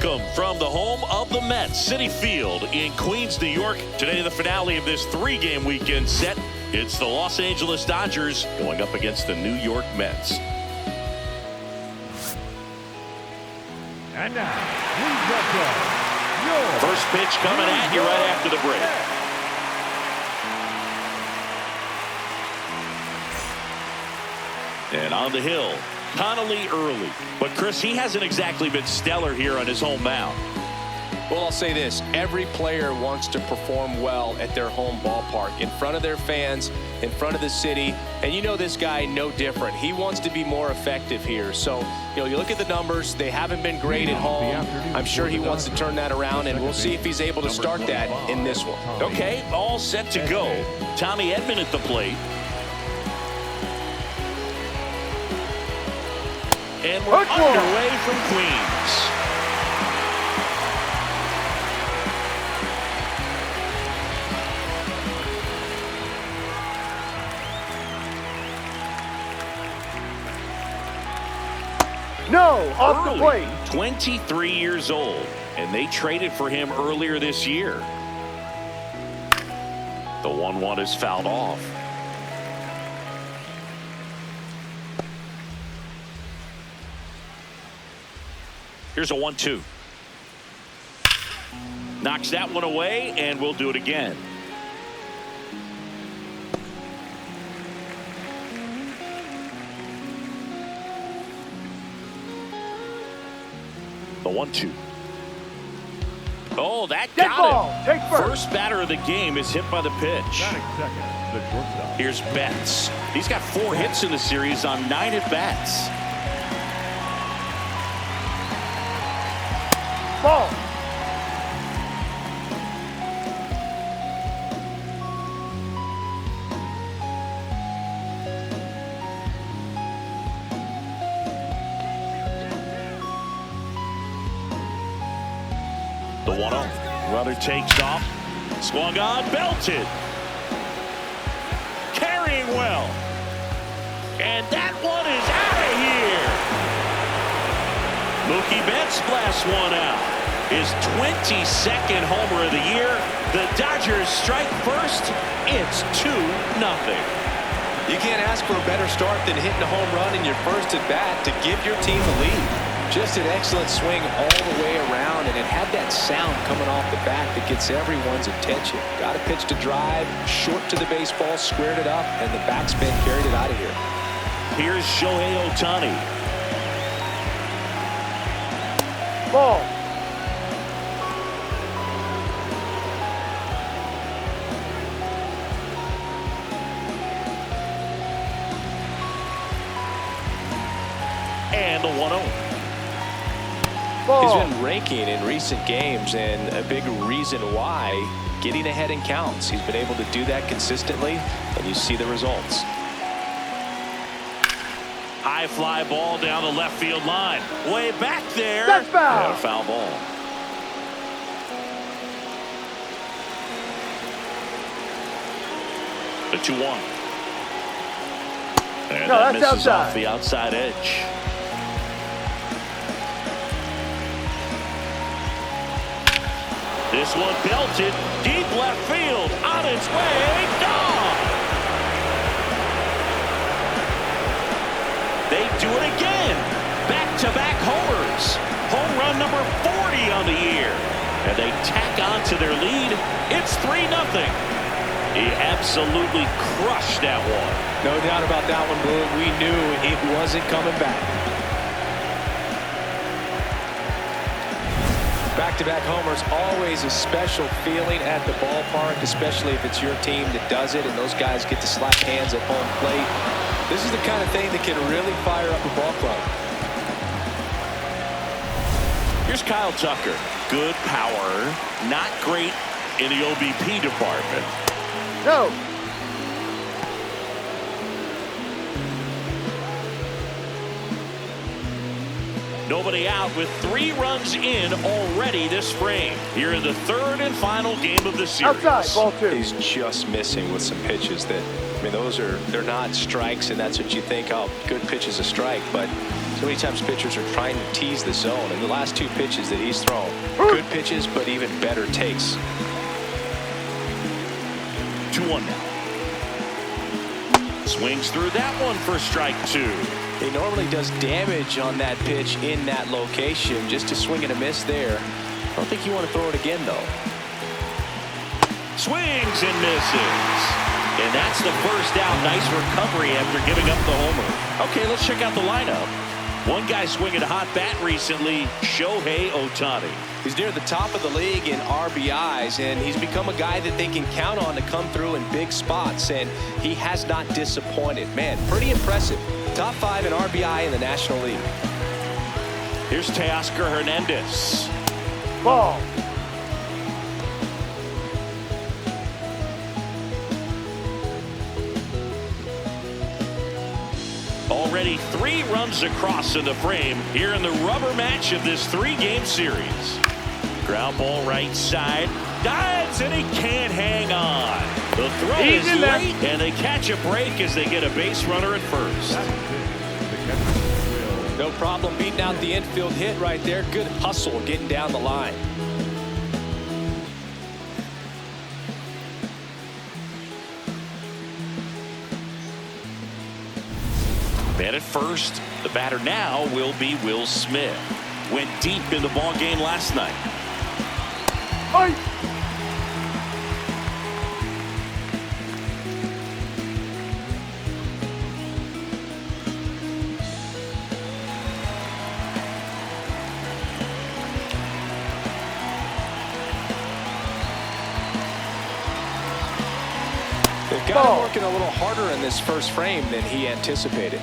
Welcome from the home of the Mets, Citi Field in Queens, New York. Today, the finale of this three-game weekend set. It's the Los Angeles Dodgers going up against the New York Mets. And now, please welcome your first pitch coming at you right after the break. And on the hill, Connolly early. But, Chris, he hasn't exactly been stellar here on his home mound. Well, I'll say this. Every player wants to perform well at their home ballpark, in front of their fans, in front of the city. And you know this guy no different. He wants to be more effective here. So, you look at the numbers. They haven't been great at home. I'm sure he wants to turn that around, and we'll see if he's able to start that in this one. Okay, all set to go. Tommy Edman at the plate. And we're underway from Queens. No, off the plate. 23 years old, and they traded for him earlier this year. The 1-1 is fouled off. Here's a 1-2. Knocks that one away, and we'll do it again. The 1-2. Oh, that got him. First batter of the game is hit by the pitch. Here's Betts. He's got 4 hits in the series on 9 at-bats. Ball. The 1-0. Runner takes off. Swung on, belted. Carrying well. And that one is out of here. Mookie Betts blasts one out. His 22nd homer of the year. The Dodgers strike first. It's 2-0. You can't ask for a better start than hitting a home run in your first at bat to give your team the lead. Just an excellent swing all the way around, and it had that sound coming off the bat that gets everyone's attention. Got a pitch to drive, short to the baseball, squared it up, and the backspin carried it out of here. Here's Shohei Ohtani. Ball. And the 1-0. He's been raking in recent games, and a big reason why, getting ahead in counts. He's been able to do that consistently, and you see the results. High fly ball down the left field line. Way back there. That's foul. And a foul ball. The 2-1. And no, that that's misses outside. Off the outside edge. This one belted deep left field, on its way, gone. They do it again. Back-to-back homers. Home run number 40 on the year. And they tack on to their lead. It's 3-0. He absolutely crushed that one. No doubt about that one, Blue. We knew it wasn't coming back. Back-to-back homers, always a special feeling at the ballpark, especially if it's your team that does it and those guys get to slap hands at home plate. This is the kind of thing that can really fire up a ball club. Here's Kyle Tucker. Good power, not great in the OBP department. No. Nobody out with 3 runs in already this frame. Here in the 3rd and final game of the series. Outside, ball 2. He's just missing with some pitches that, I mean, they're not strikes, and that's what you think, oh, good pitch is a strike, but So many times pitchers are trying to tease the zone, and the last 2 pitches that he's thrown, good pitches, but even better takes. 2-1 now. Swings through that one for strike 2. He normally does damage on that pitch in that location. Just a swing and a miss there. I don't think you want to throw it again, though. Swings and misses. And that's the first out. Nice recovery after giving up the homer. Okay, let's check out the lineup. One guy swinging a hot bat recently, Shohei Ohtani. He's near the top of the league in RBIs, and he's become a guy that they can count on to come through in big spots, and he has not disappointed. Man, pretty impressive. Top 5 in RBI in the National League. Here's Teoscar Hernandez. Ball. Already 3 runs across in the frame here in the rubber match of this 3-game series. Ground ball right side. Dives and he can't hang on. The throw is late and they catch a break as they get a base runner at first. No problem beating out the infield hit right there. Good hustle getting down the line. Man at first. The batter now will be Will Smith. Went deep in the ball game last night. Oi. They've got him working a little harder in this first frame than he anticipated.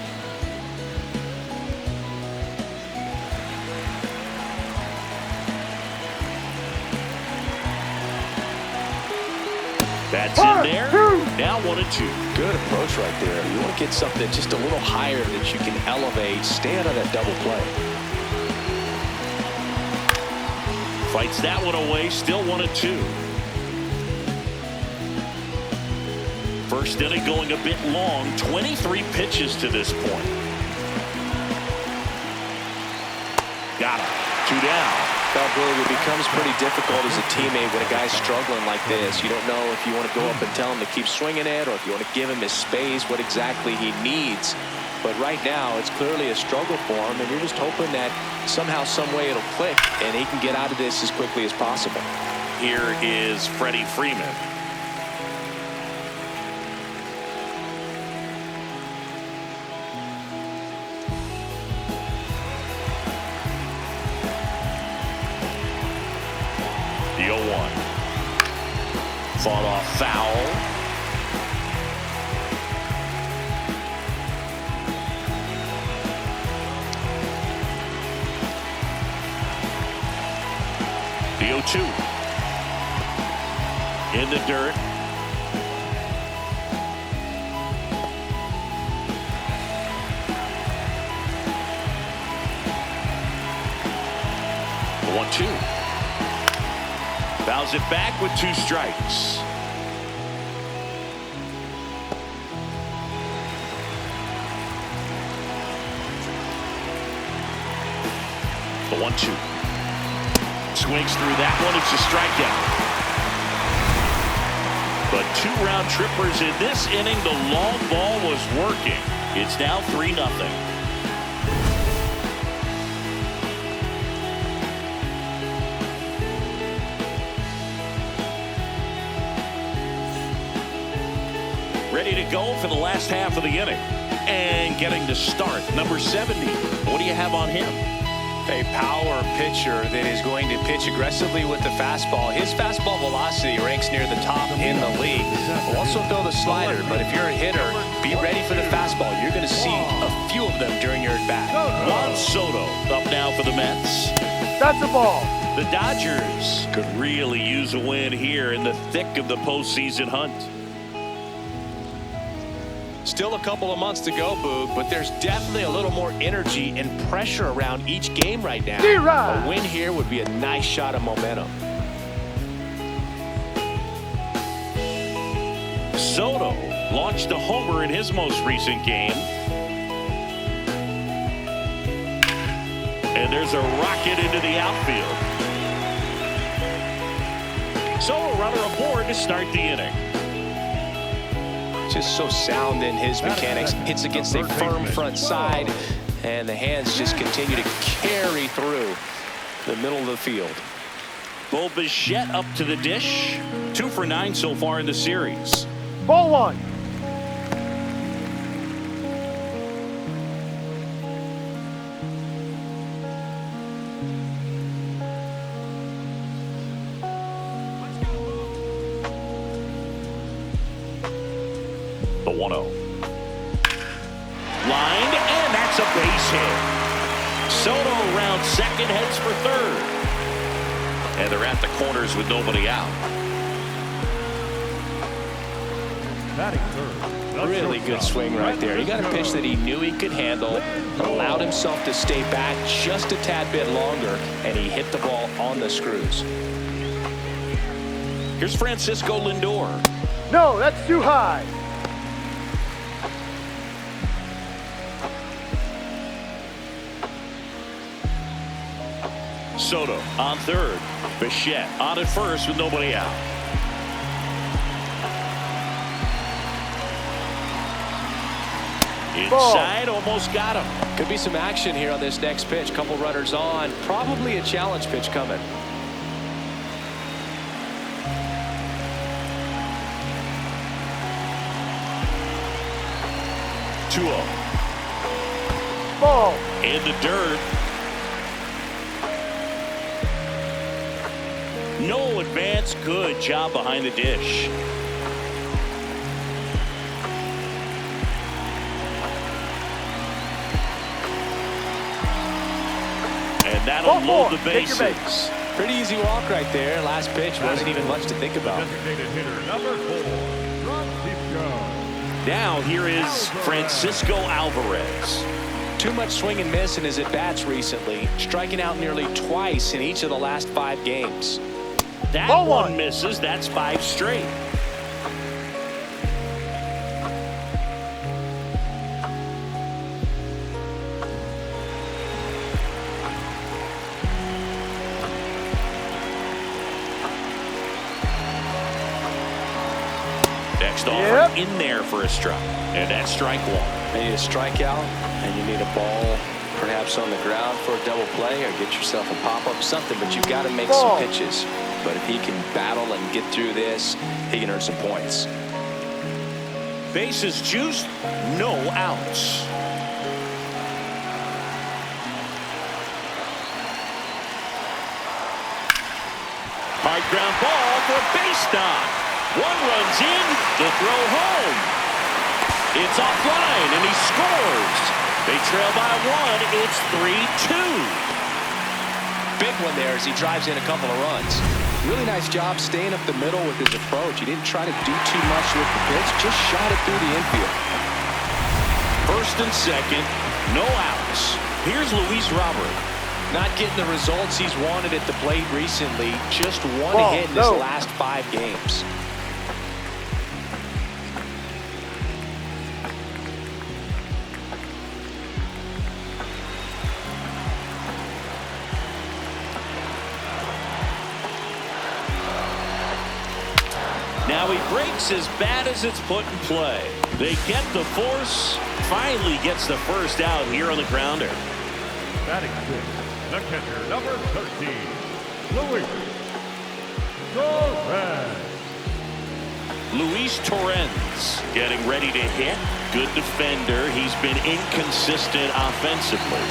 That's in there. Now 1-2. Good approach right there. You want to get something just a little higher that you can elevate. Stay out of that double play. Fights that one away. Still 1-2. First inning going a bit long. 23 pitches to this point. Got him. 2 down. It becomes pretty difficult as a teammate when a guy's struggling like this. You don't know if you want to go up and tell him to keep swinging it or if you want to give him his space, what exactly he needs. But right now, it's clearly a struggle for him, and you're just hoping that somehow, some way it'll click, and he can get out of this as quickly as possible. Here is Freddie Freeman. The 0-1. Fought off foul. The 0-2. In the dirt. The 1-2. Fouls it back with 2 strikes. The 1-2. Swings through that one. It's a strikeout. But 2 round trippers in this inning. The long ball was working. It's now 3-0. Ready to go for the last half of the inning. And getting to start, number 70. What do you have on him? A power pitcher that is going to pitch aggressively with the fastball. His fastball velocity ranks near the top in the league. Will also throw the slider, but if you're a hitter, be ready for the fastball. You're going to see a few of them during your at-bat. Juan Soto up now for the Mets. That's a ball. The Dodgers could really use a win here in the thick of the postseason hunt. Still a couple of months to go, Boog, but there's definitely a little more energy and pressure around each game right now. A win here would be a nice shot of momentum. Soto launched a homer in his most recent game. And there's a rocket into the outfield. So a runner aboard to start the inning. Just so sound in his mechanics. Hits against a firm front side, and the hands just continue to carry through the middle of the field. Bo Bichette up to the dish. 2 for 9 so far in the series. Ball 1. The 1-0. Lined, and that's a base hit. Soto around second, heads for third. And they're at the corners with nobody out. Batting third. Really good swing right there. He got a pitch that he knew he could handle, allowed himself to stay back just a tad bit longer, and he hit the ball on the screws. Here's Francisco Lindor. No, that's too high. Soto on third. Bichette on at first with nobody out. Inside, almost got him. Could be some action here on this next pitch. Couple runners on. Probably a challenge pitch coming. Ball. In the dirt. No advance. Good job behind the dish. And that'll load the bases. Pretty easy walk right there. Last pitch wasn't even much to think about. Designated hitter number 4, Francisco. Now here is Francisco Alvarez. Too much swing and miss in his at-bats recently, striking out nearly twice in each of the last 5 games. That Ball one 1. misses. That's 5 straight. Next offer in there for a strike. And that's strike 1. You need a strikeout, and you need a ball perhaps on the ground for a double play, or get yourself a pop-up, something, but you've got to make some pitches. But if he can battle and get through this, he can earn some points. Bases juiced, no outs. Hard ground ball for a base knock. 1 runs in, the throw home. It's offline, and he scores. They trail by 1. It's 3-2. Big one there as he drives in a couple of runs. Really nice job staying up the middle with his approach. He didn't try to do too much with the pitch, just shot it through the infield. First and second, no outs. Here's Luis Robert. Not getting the results he's wanted at the plate recently. Just 1 hit in his last 5 games. Now he breaks as bad as it's put in play. They get the force. Finally gets the first out here on the grounder. Batting 6, the catcher number 13, Luis Torres. Luis Torres getting ready to hit. Good defender. He's been inconsistent offensively.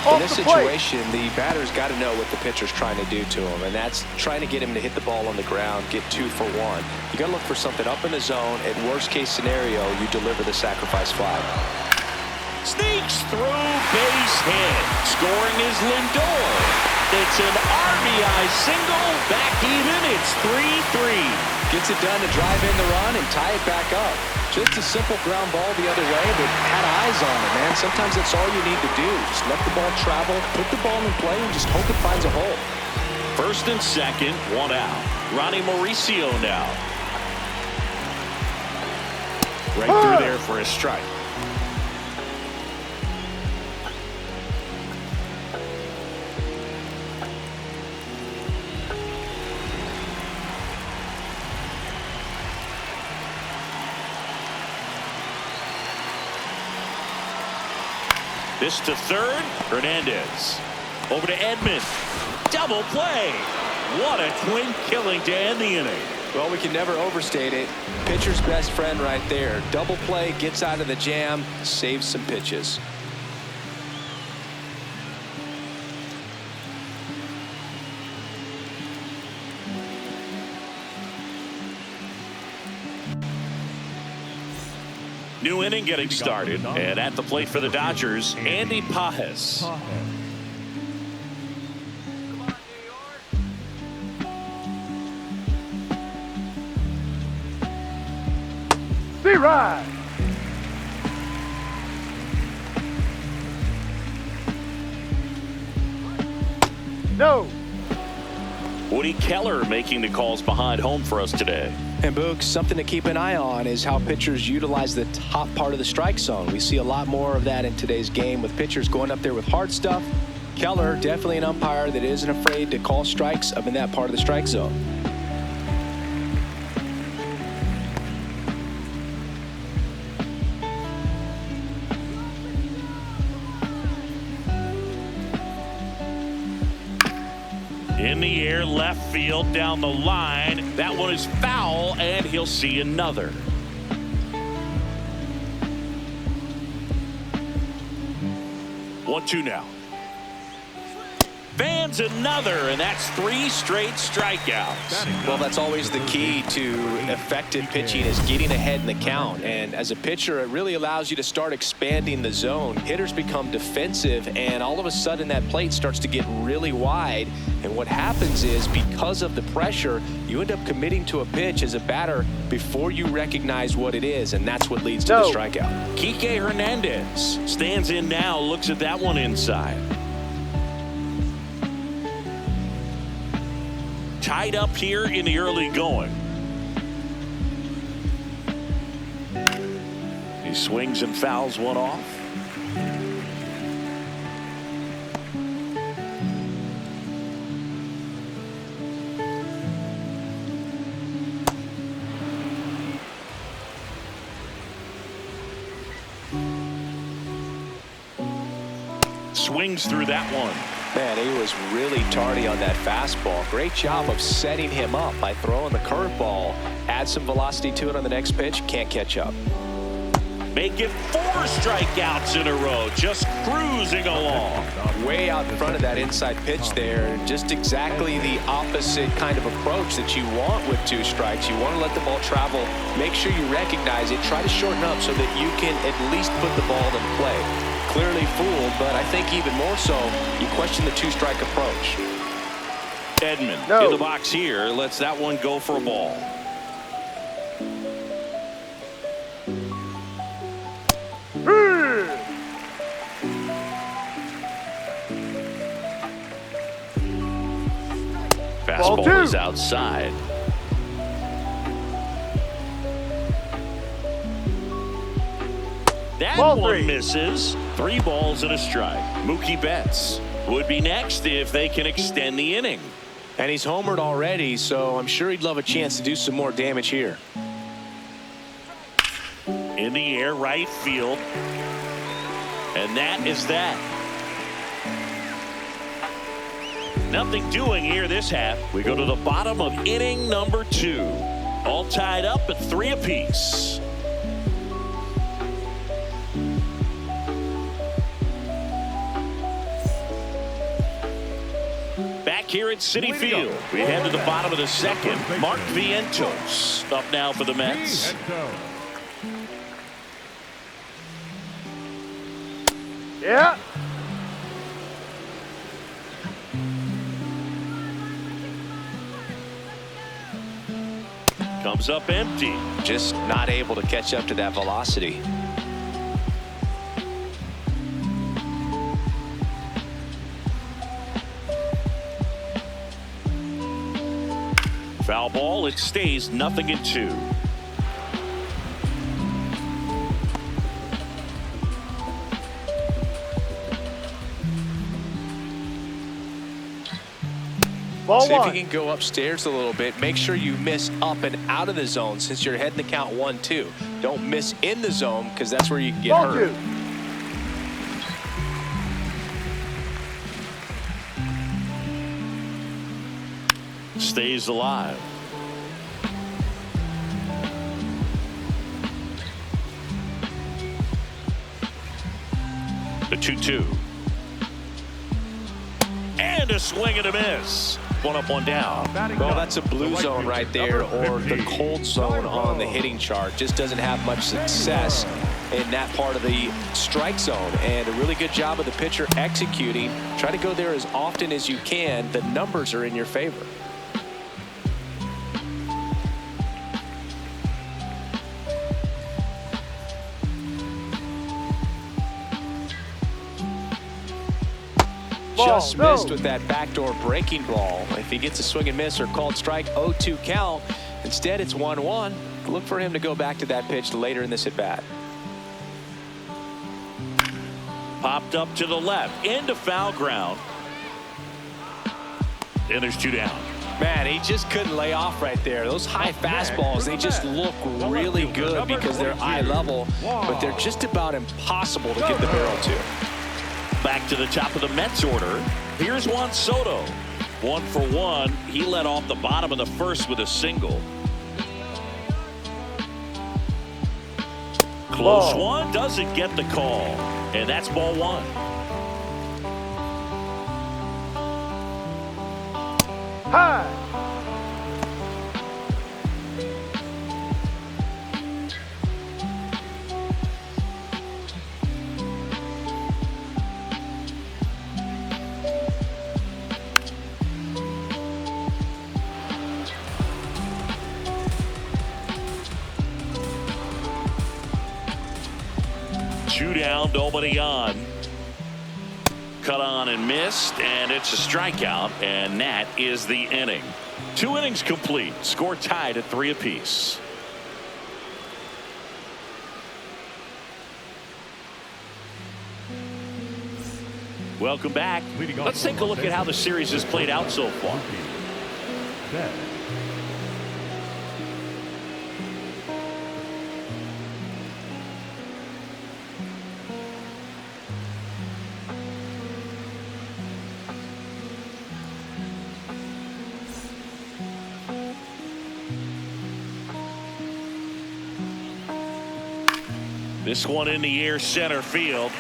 In this situation, the batter's got to know what the pitcher's trying to do to him, and that's trying to get him to hit the ball on the ground, get 2 for 1. You got to look for something up in the zone. At worst case scenario, you deliver the sacrifice fly. Sneaks through, base hit. Scoring is Lindor. It's an RBI single. Back even. It's 3-3. Gets it done to drive in the run and tie it back up. Just a simple ground ball the other way, but had eyes on it, man. Sometimes that's all you need to do. Just let the ball travel, put the ball in play, and just hope it finds a hole. First and second, 1 out. Ronnie Mauricio now. Right through there for a strike. This to third. Hernandez. Over to Edman. Double play. What a twin killing to end the inning. Well, we can never overstate it. Pitcher's best friend right there. Double play, gets out of the jam, saves some pitches. New inning getting started, and at the plate for the Dodgers, Andy Pajes. Right. No. Woody Keller making the calls behind home for us today. And Boog, something to keep an eye on is how pitchers utilize the top part of the strike zone. We see a lot more of that in today's game with pitchers going up there with hard stuff. Keller, definitely an umpire that isn't afraid to call strikes up in that part of the strike zone. In the air, left field, down the line. That one is foul, and he'll see another. One-two now. Fans another, and that's 3 straight strikeouts. Well, that's always the key to effective pitching, is getting ahead in the count. And as a pitcher, it really allows you to start expanding the zone. Hitters become defensive, and all of a sudden that plate starts to get really wide. And what happens is, because of the pressure, you end up committing to a pitch as a batter before you recognize what it is, and that's what leads to the strikeout. Kike Hernandez stands in now, looks at that one inside. Tied up here in the early going. He swings and fouls one off. Swings through that one. Man, he was really tardy on that fastball. Great job of setting him up by throwing the curveball. Add some velocity to it on the next pitch. Can't catch up. Make it 4 strikeouts in a row. Just cruising along. Way out in front of that inside pitch there. Just exactly the opposite kind of approach that you want with 2 strikes. You want to let the ball travel. Make sure you recognize it. Try to shorten up so that you can at least put the ball in play. Clearly fooled, but I think even more so, you question the 2-strike approach. Edman in the box here, lets that one go for a ball. Fastball is outside. That one misses. 3 balls and a strike. Mookie Betts would be next if they can extend the inning. And he's homered already, so I'm sure he'd love a chance to do some more damage here. In the air, right field. And that is that. Nothing doing here this half. We go to the bottom of inning number 2. All tied up at 3 apiece. Here at Citi Field, we head to the bottom of the 2nd. Mark Vientos up now for the Mets. Yeah. Comes up empty. Just not able to catch up to that velocity. Foul ball, it stays 0-2. Ball See if one. you can go upstairs a little bit. Make sure you miss up and out of the zone since you're heading the count 1-2. Don't miss in the zone because that's where you can get Ball hurt. two. Stays alive. The 2-2. And a swing and a miss. One up, one down. Well, that's a blue zone right there, or the cold zone on the hitting chart. Just doesn't have much success in that part of the strike zone. And a really good job of the pitcher executing. Try to go there as often as you can. The numbers are in your favor. Just missed with that backdoor breaking ball. If he gets a swing and miss or called strike, 0-2 count. Instead, it's 1-1. Look for him to go back to that pitch later in this at bat. Popped up to the left into foul ground. And there's 2 down. Man, he just couldn't lay off right there. Those high fastballs, they just look really good because they're eye level, but they're just about impossible to get the barrel to. Back to the top of the Mets order. Here's Juan Soto. 1 for 1. He led off the bottom of the first with a single. Close one. Doesn't get the call. And that's ball 1. High. Two down, nobody on. Cut on and missed, and it's a strikeout, and that is the inning. 2 innings complete. Score tied at 3 apiece. Welcome back. Let's take a look at how the series has played out so far. This one in the air, center field.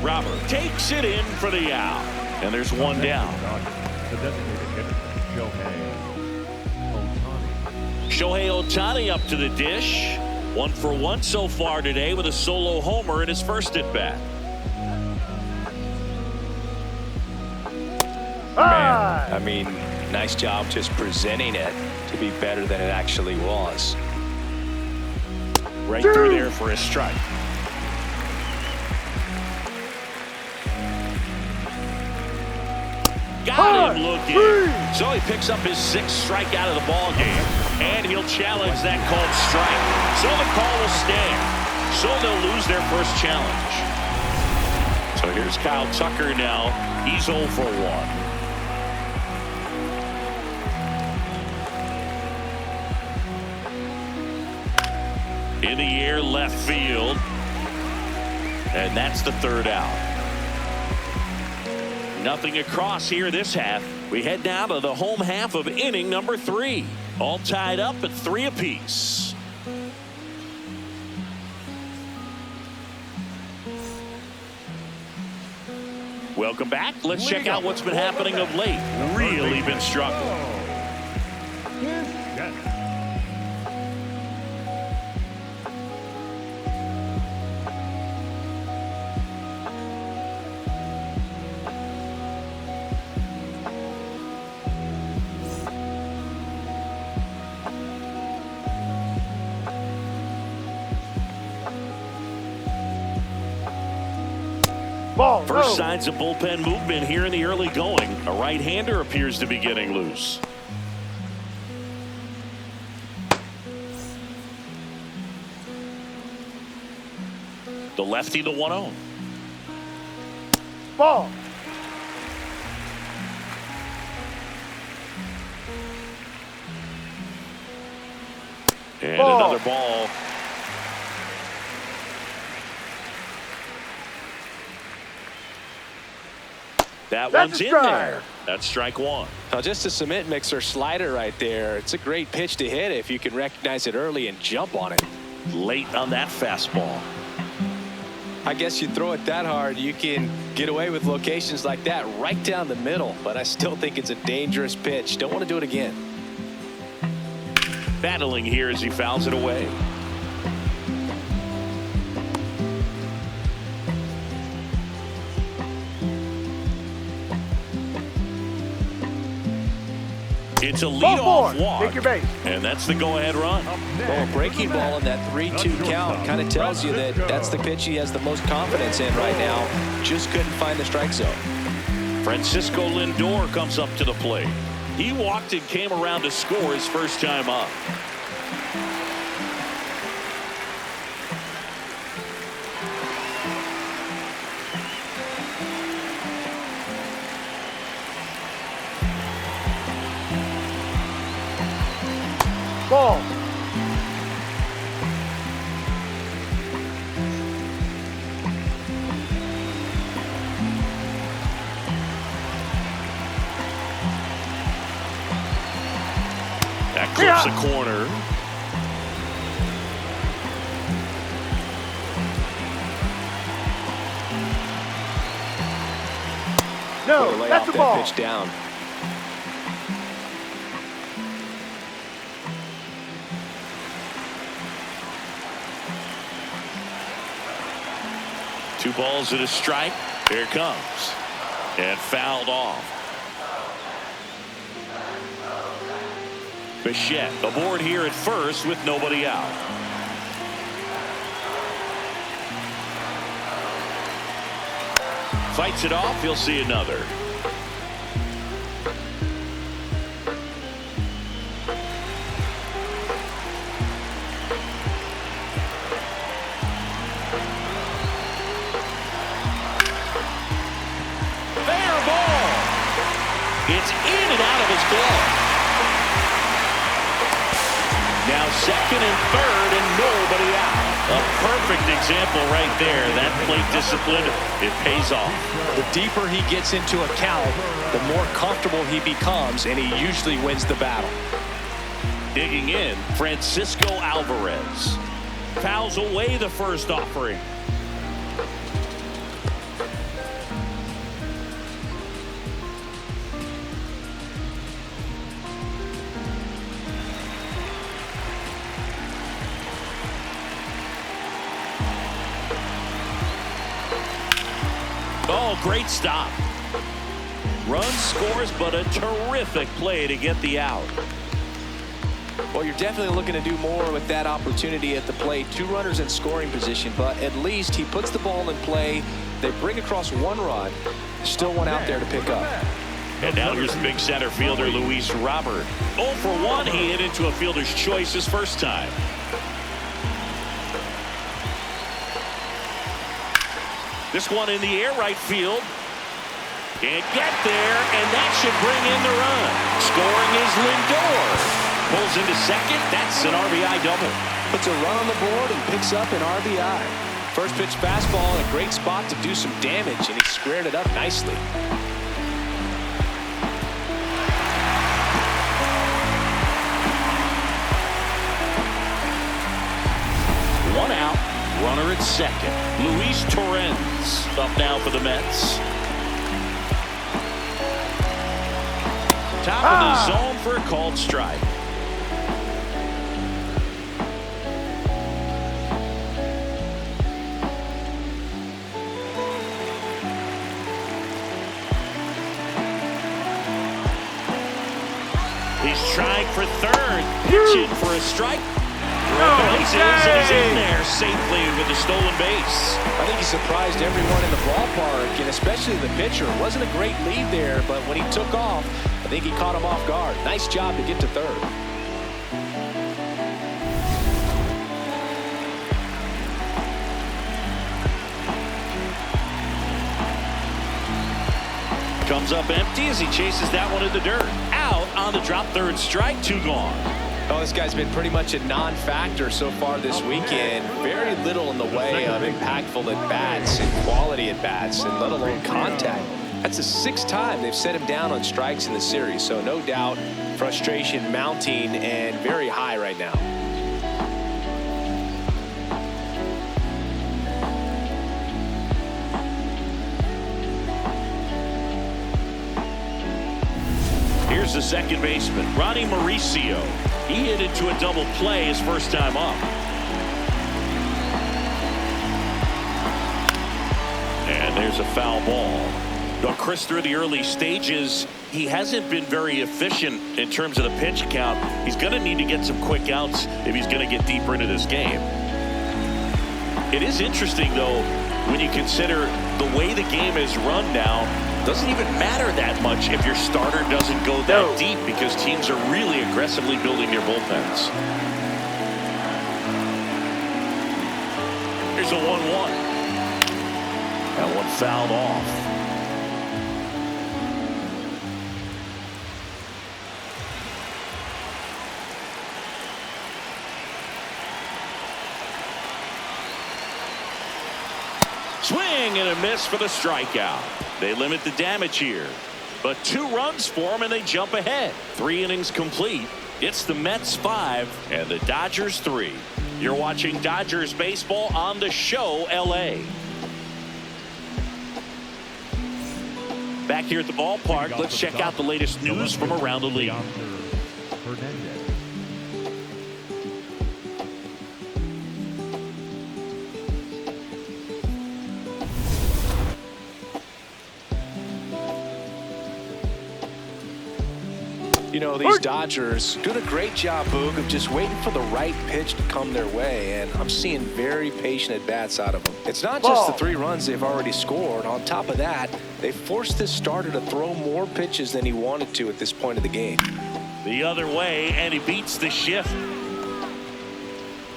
Robert takes it in for the out. And there's 1 down. The designated hitter, Shohei Ohtani up to the dish. 1 for 1 so far today with a solo homer in his first at bat. Man, I mean, nice job just presenting it to be better than it actually was. Right through there for a strike. Got him looking. So he picks up his 6th strikeout of the ball game, and he'll challenge that called strike. So the call will stand. So they'll lose their first challenge. So here's Kyle Tucker now. He's 0 for 1. In the air, left field. And that's the 3rd out. Nothing across here this half. We head now to the home half of inning number 3. All tied up at 3 apiece. Welcome back. Let's check out what's been happening of late. Really been struggling. First signs of bullpen movement here in the early going. A right-hander appears to be getting loose. The lefty, the 1-0. Ball. And Ball. another ball. That That's one's a in strike. there. That's strike one. Now, just a cement mixer slider right there. It's a great pitch to hit if you can recognize it early and jump on it. Late on that fastball. I guess you throw it that hard, you can get away with locations like that right down the middle. But I still think it's a dangerous pitch. Don't want to do it again. Battling here as he fouls it away. It's a leadoff walk. Take your base. And that's the go-ahead run. Well, a breaking ball in that 3-2 count kind of tells you that that's the pitch he has the most confidence in right now. Just couldn't find the strike zone. Francisco Lindor comes up to the plate. He walked and came around to score his first time up. Ball. That clips the corner. No, Lay that's off a that ball. pitch down. Two balls and a strike. Here it comes. And fouled off. Bichette aboard here at first with nobody out. Fights it off. He'll see another. Fair ball. It's in and out of his glove. Now second and third and nobody out. A perfect example right there. That plate discipline, it pays off. The deeper he gets into a count, the more comfortable he becomes, and he usually wins the battle. Digging in, Francisco Alvarez fouls away the first offering. Oh, great stop. Run scores, but a terrific play to get the out. Well, you're definitely looking to do more with that opportunity at the plate. Two runners in scoring position, but at least he puts the ball in play. They bring across one run. Still one out there to pick up. And now here's big center fielder Luis Robert. 0 for 1. He hit into a fielder's choice his first time. This one in the air, right field. Can't get there, and that should bring in the run. Scoring is Lindor. Pulls into second. That's an RBI double. Puts a run on the board and picks up an RBI. First pitch fastball in a great spot to do some damage, and he squared it up nicely. One out. Runner at second. Luis Torrens up now for the Mets. Top of the zone for a called strike. He's trying for third. Pitching for a strike. He's in there safely with the stolen base. I think he surprised everyone in the ballpark, and especially the pitcher. It wasn't a great lead there, but when he took off, I think he caught him off guard. Nice job to get to third. Comes up empty as he chases that one in the dirt. Out on the drop, third strike, 2 gone. Oh, this guy's been pretty much a non-factor so far this weekend. Very little in the way of impactful at-bats and quality at-bats, and let alone contact. That's the 6th time they've set him down on strikes in the series, so no doubt frustration mounting and very high right now. Here's the second baseman, Ronnie Mauricio. He hit into a double play his first time up. And there's a foul ball. Now, Chris, through the early stages, he hasn't been very efficient in terms of the pitch count. He's going to need to get some quick outs if he's going to get deeper into this game. It is interesting, though, when you consider the way the game is run now. Doesn't even matter that much if your starter doesn't go that deep, because teams are really aggressively building their bullpens. Here's a 1-1. That one fouled off. Swing and a miss for the strikeout. They limit the damage here, but 2 runs for them and they jump ahead. 3 innings complete. It's the Mets 5 and the Dodgers 3. You're watching Dodgers baseball on the show LA. Back here at the ballpark, let's check out the latest news from around the league. You know, these Dodgers doing a great job, Boog, of just waiting for the right pitch to come their way, and I'm seeing very patient at-bats out of them. It's not just the 3 runs they've already scored. On top of that, they forced this starter to throw more pitches than he wanted to at this point of the game. The other way, and he beats the shift.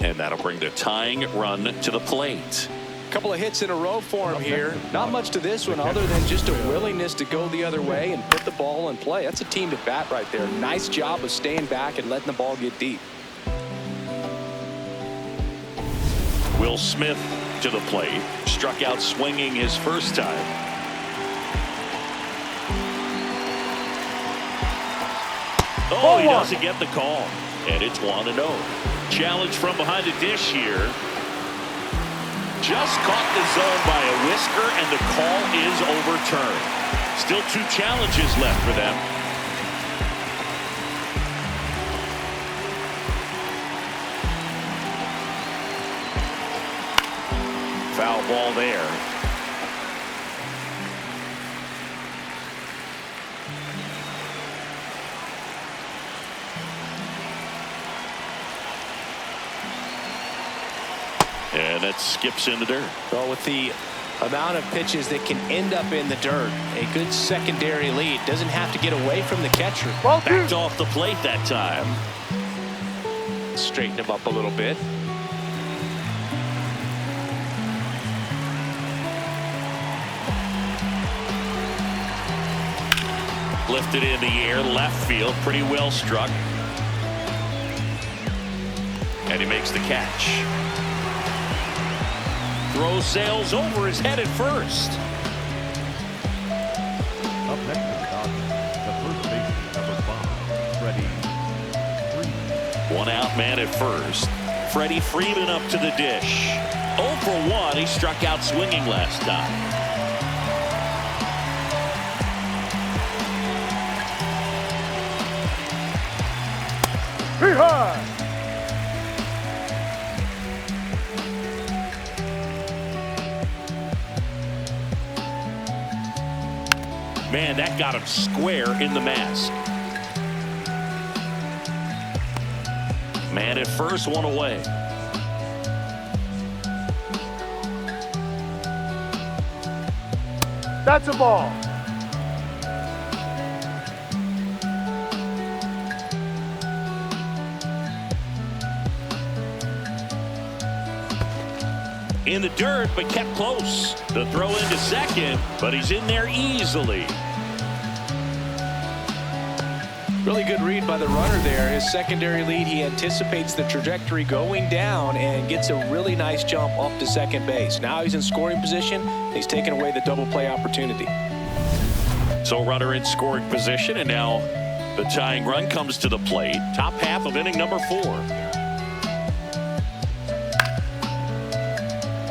And that'll bring the tying run to the plate. Couple of hits in a row for him here. Not much to this one other than just a willingness to go the other way and put the ball in play. That's a team at bat right there. Nice job of staying back and letting the ball get deep. Will Smith to the plate. Struck out swinging his first time. Oh, he doesn't get the call. And it's 1-0. Challenge from behind the dish here. Just caught the zone by a whisker, and the call is overturned. Still 2 challenges left for them. Foul ball there. And that skips in the dirt. Well, with the amount of pitches that can end up in the dirt, a good secondary lead. Doesn't have to get away from the catcher. Backed off the plate that time. Straighten him up a little bit. Lifted in the air, left field, pretty well struck. And he makes the catch. Throw sails over his head at first. Up next to the Dodgers, the first baseman, number 5, Freddie Freeman. 1 out man at first. Freddie Freeman up to the dish. 0 for 1. He struck out swinging last time. Behind. Man, that got him square in the mask. Man at first, 1 away. That's a ball. In the dirt, but kept close. The throw into second, but he's in there easily. Really good read by the runner there. His secondary lead, he anticipates the trajectory going down and gets a really nice jump up to second base. Now he's in scoring position. He's taken away the double play opportunity. So runner in scoring position, and now the tying run comes to the plate. Top half of inning number 4.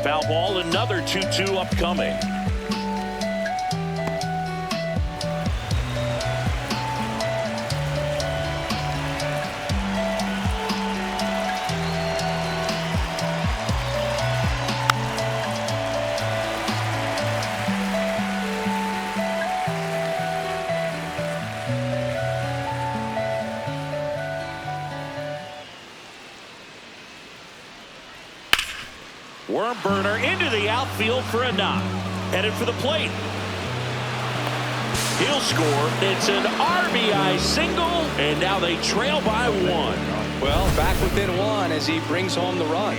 Foul ball, another 2-2 upcoming. Worm burner into the outfield for a knock. Headed for the plate. He'll score. It's an RBI single, and now they trail by 1. Well, back within 1 as he brings home the run.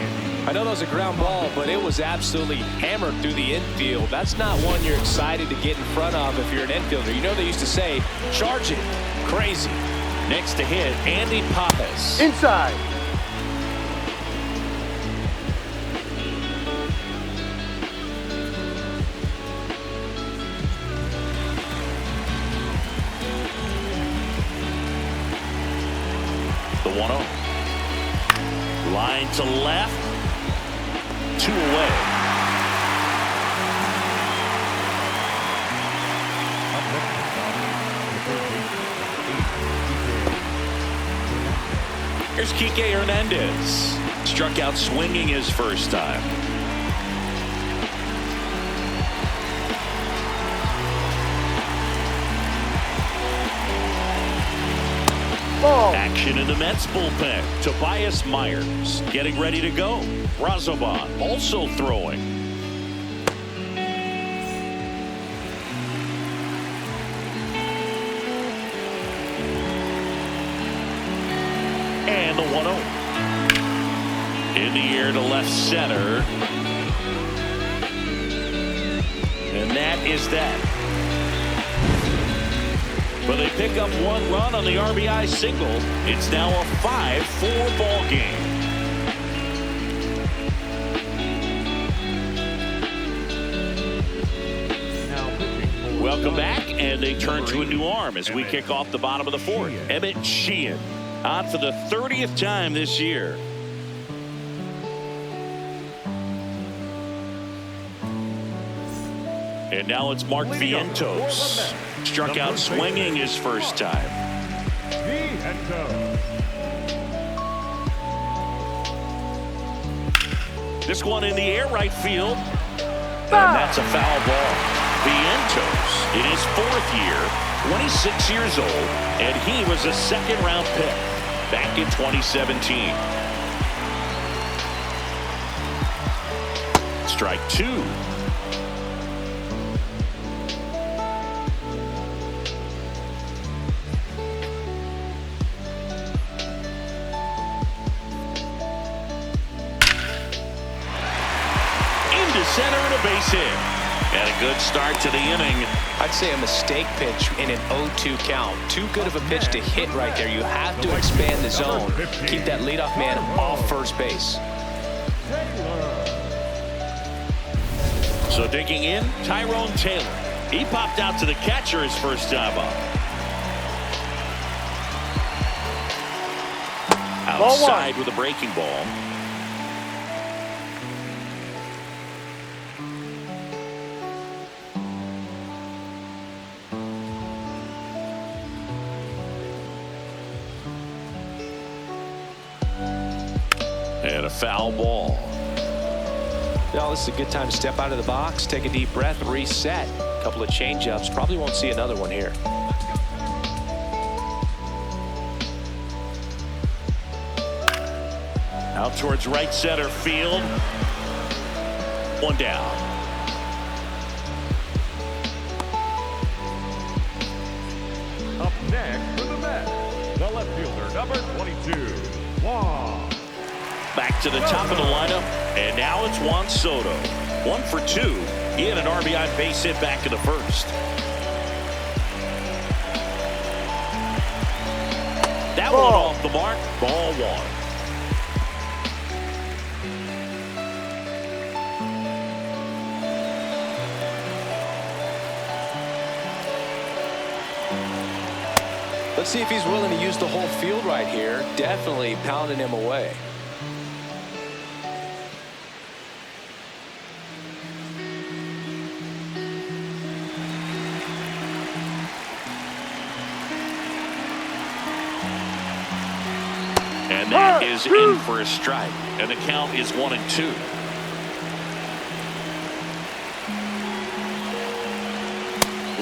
I know that was a ground ball, but it was absolutely hammered through the infield. That's not one you're excited to get in front of if you're an infielder. You know they used to say, charge it. Crazy. Next to hit, Andy Pappas. Inside. The 1-0. Line to left. 2 away. Here's Kike Hernandez. Struck out swinging his first time. Ball. Action in the Mets bullpen. Tobias Myers getting ready to go. Razoban also throwing. And the 1-0. In the air to left center. And that is that. But they pick up 1 run on the RBI single. It's now a 5-4 ball game. Welcome back, and they turn to a new arm as we kick off the bottom of the 4th. Emmett Sheehan on for the 30th time this year. And now it's Mark Vientos. Struck out swinging his first time. This one in the air right field. And that's a foul ball. Vientos in his 4th year, 26 years old, and he was a 2nd-round pick back in 2017. Strike 2. Center and a base hit. And a good start to the inning. I'd say a mistake pitch in an 0-2 count. Too good of a pitch to hit right there. You have to expand the zone. Keep that leadoff man off first base. So digging in, Tyrone Taylor. He popped out to the catcher his first time up. Outside with a breaking ball. And a foul ball. Well, this is a good time to step out of the box, take a deep breath, reset. A couple of changeups. Probably won't see another one here. Out towards right center field. 1 down. Up next for the Mets, the left fielder, number 22, Juan. Back to the top of the lineup, and now it's Juan Soto. 1 for 2. He had an RBI base hit back in the 1st. That one off the mark. Ball one. Let's see if he's willing to use the whole field right here. Definitely pounding him away. And that is in for a strike. And the count is 1-2.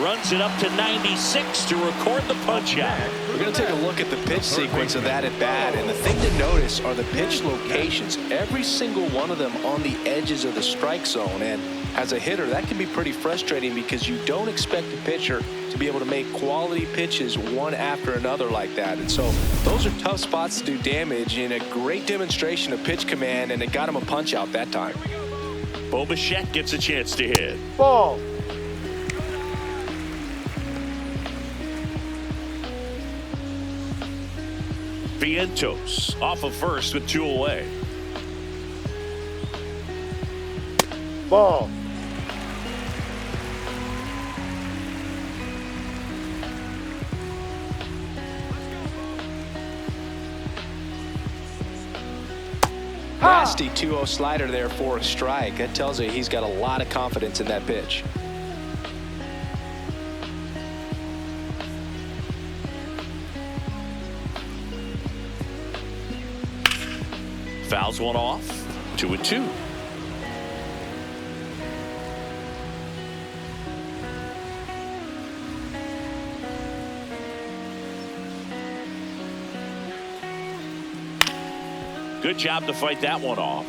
Runs it up to 96 to record the punch out. We're going to take a look at the pitch sequence of that at bat, and the thing to notice are the pitch locations. Every single one of them on the edges of the strike zone, and as a hitter, that can be pretty frustrating because you don't expect a pitcher to be able to make quality pitches one after another like that. And so those are tough spots to do damage, and a great demonstration of pitch command, and it got him a punch out that time. Bo Bichette gets a chance to hit. Ball. Vientos off of first with 2 away. Ball. Nasty 2-0 slider there for a strike. That tells you he's got a lot of confidence in that pitch. Fouls one off. 2-2. Good job to fight that one off.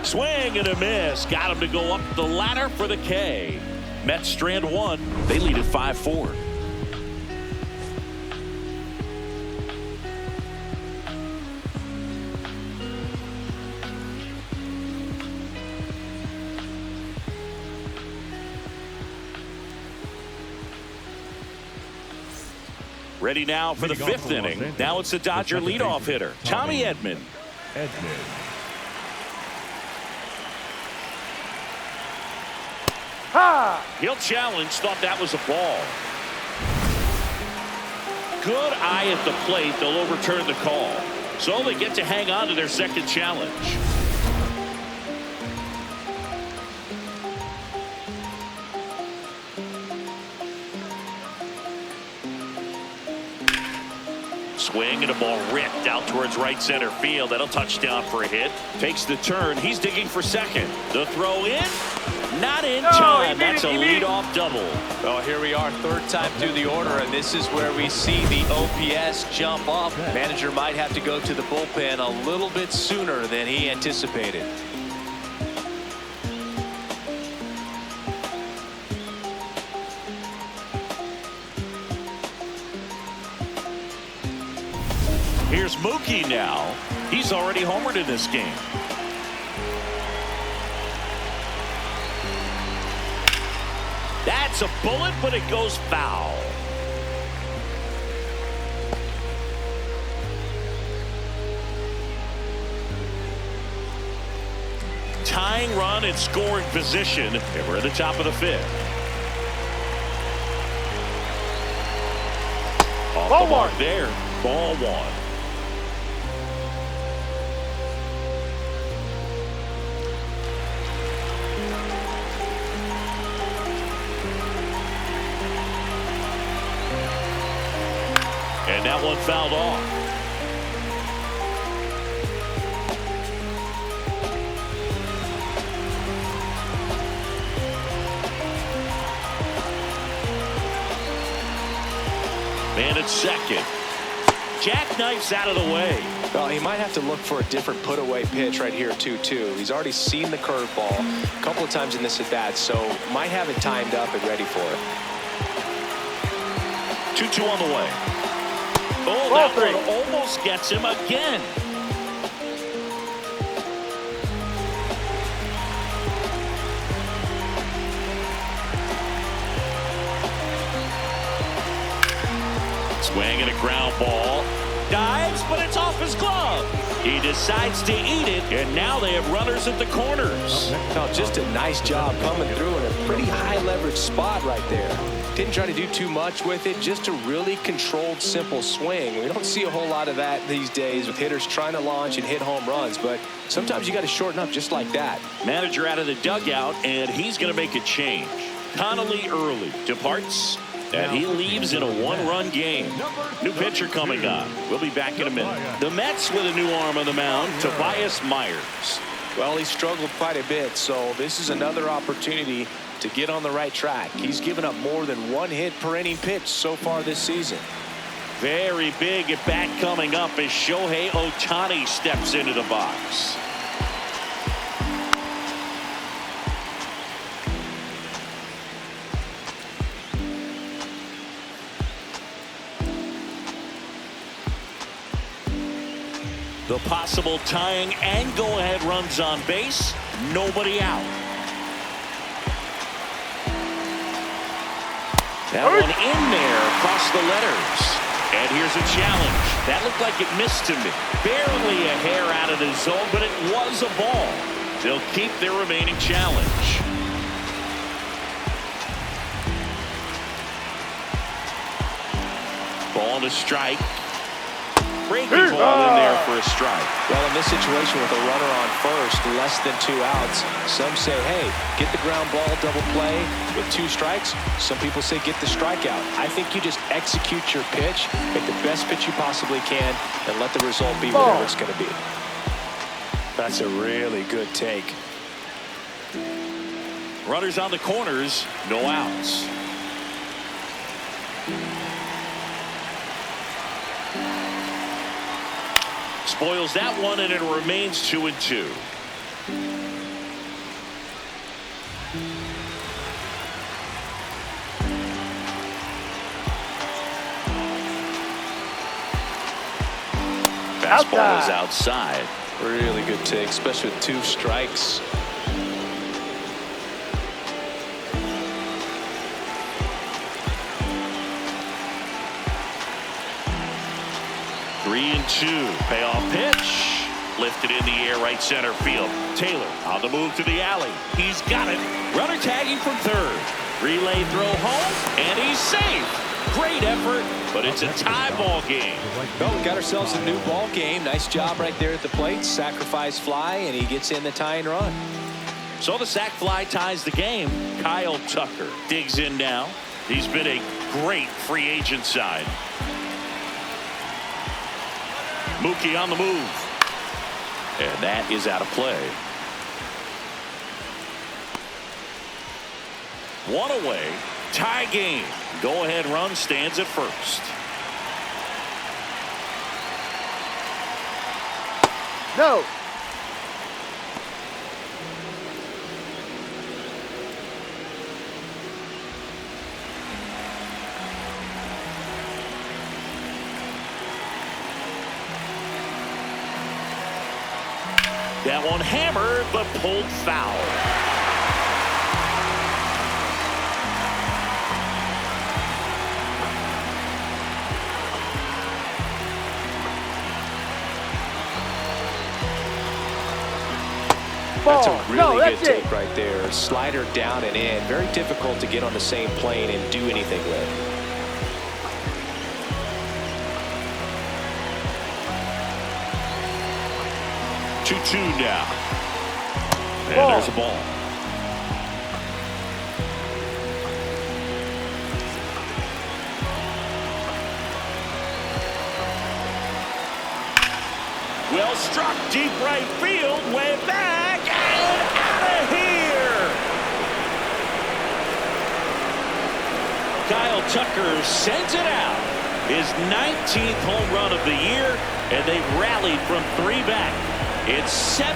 Swing and a miss. Got him to go up the ladder for the K. Mets strand one. They lead at 5-4. Ready now for the 5th inning. Now it's the Dodger leadoff hitter, Tommy Edman. He'll challenge. Thought that was a ball. Good eye at the plate. They'll overturn the call. So they get to hang on to their second challenge. Swing and a ball ripped out towards right center field. That'll touch down for a hit. Takes the turn. He's digging for second. The throw in. Not in time. That's a leadoff double. Well, here we are, third time through the order, and this is where we see the OPS jump up. Manager might have to go to the bullpen a little bit sooner than he anticipated. Here's Mookie now. He's already homered in this game. That's a bullet, but it goes foul. Tying run in scoring position. And we're at the top of the 5th. Off the mark there. Ball one. And that one fouled off. Man at second. Jackknifes out of the way. Well, he might have to look for a different put-away pitch right here, 2-2. He's already seen the curveball a couple of times in this at-bat, so might have it timed up and ready for it. 2-2 on the way. Oh, that one almost gets him again. Swing and a ground ball. Dives, but it's off his glove. He decides to eat it, and now they have runners at the corners. No, just a nice job coming through in a pretty high leverage spot right there. Didn't try to do too much with it, just a really controlled, simple swing. We don't see a whole lot of that these days with hitters trying to launch and hit home runs, but sometimes you got to shorten up just like that. Manager out of the dugout, and he's going to make a change. Connolly early departs, and he leaves in a one-run game. New pitcher coming on. We'll be back in a minute. The Mets with a new arm on the mound, Tobias Myers. Well, he struggled quite a bit, so this is another opportunity to get on the right track. He's given up more than one hit per inning pitch so far this season. Very big at bat coming up as Shohei Ohtani steps into the box. The possible tying and go-ahead runs on base. Nobody out. That one in there across the letters. And here's a challenge. That looked like it missed to me. Barely a hair out of the zone, but it was a ball. They'll keep their remaining challenge. Ball to strike. Breaking ball in there for a strike. Well, in this situation with a runner on first, less than 2 outs, some say, hey, get the ground ball, double play with 2 strikes. Some people say get the strikeout. I think you just execute your pitch, make the best pitch you possibly can, and let the result be whatever it's going to be. That's a really good take. Runners on the corners, no outs. Spoils that one, and it remains 2-2. Fastball is outside. Really good take, especially with 2 strikes. Three and 2. Payoff pitch. Lifted in the air, right center field. Taylor on the move to the alley. He's got it. Runner tagging from third. Relay throw home, and he's safe. Great effort, but it's a tie ball game. Well, we got ourselves a new ball game. Nice job right there at the plate. Sacrifice fly, and he gets in the tying run. So the sac fly ties the game. Kyle Tucker digs in now. He's been a great free agent sign. Mookie on the move. And that is out of play. One away. Tie game. Go-ahead run stands at first. No. That one hammered, but pulled foul. That's a really good take right there. Slider down and in. Very difficult to get on the same plane and do anything with. Two now. And there's a ball. Well struck deep right field, way back and out of here. Kyle Tucker sends it out. His 19th home run of the year, and they've rallied from 3 back. It's 7-5.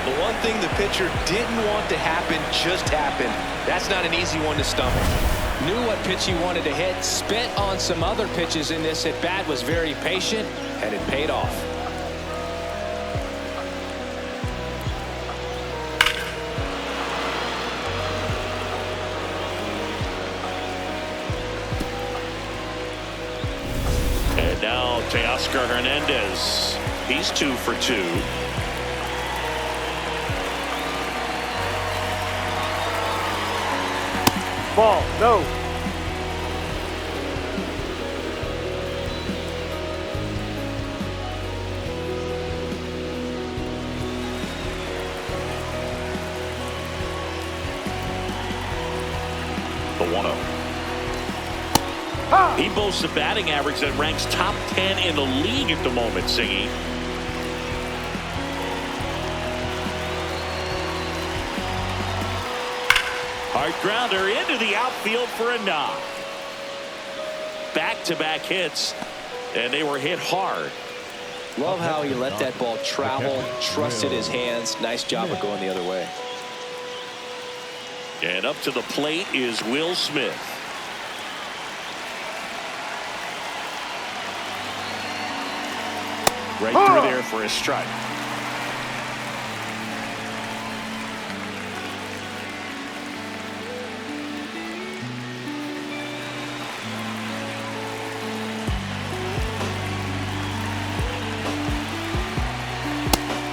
The one thing the pitcher didn't want to happen just happened. That's not an easy one to stumble. Knew what pitch he wanted to hit, spent on some other pitches in this at bat, was very patient, and it paid off. Oscar Hernandez. He's 2 for 2. Ball, no. The 1-0. He boasts a batting average that ranks top 10 in the league at the moment, Singy. Hard grounder into the outfield for a knock. Back-to-back hits, and they were hit hard. Love how he let that ball travel, trusted his hands. Nice job of going the other way. And up to the plate is Will Smith. Right through there for a strike.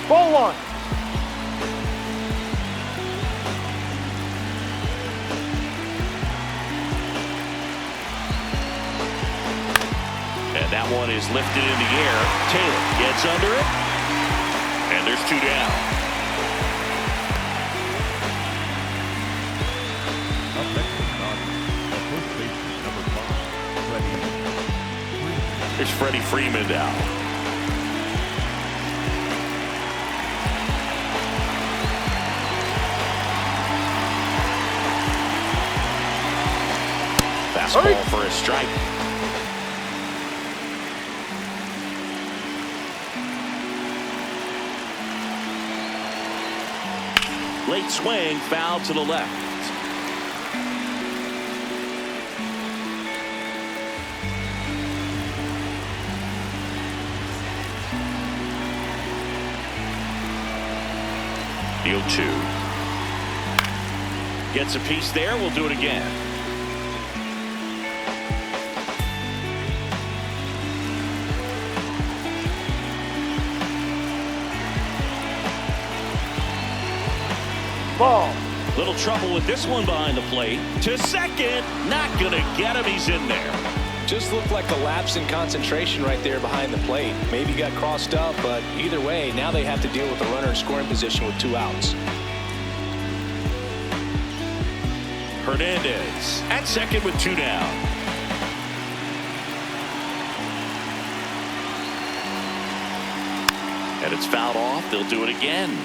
Ball 1. And that one is lifted in the air. Taylor gets under it. And there's 2 down. Up next is the first baseman, number 5, Freddie. There's Freddie Freeman now. Fastball for a strike. Late swing, foul to the left. The 0-2. Gets a piece there. We'll do it again. Ball. Little trouble with this one behind the plate. To second. Not going to get him. He's in there. Just looked like a lapse in concentration right there behind the plate. Maybe got crossed up, but either way, now they have to deal with the runner in scoring position with 2 outs. Hernandez at second with 2 down. And it's fouled off. They'll do it again.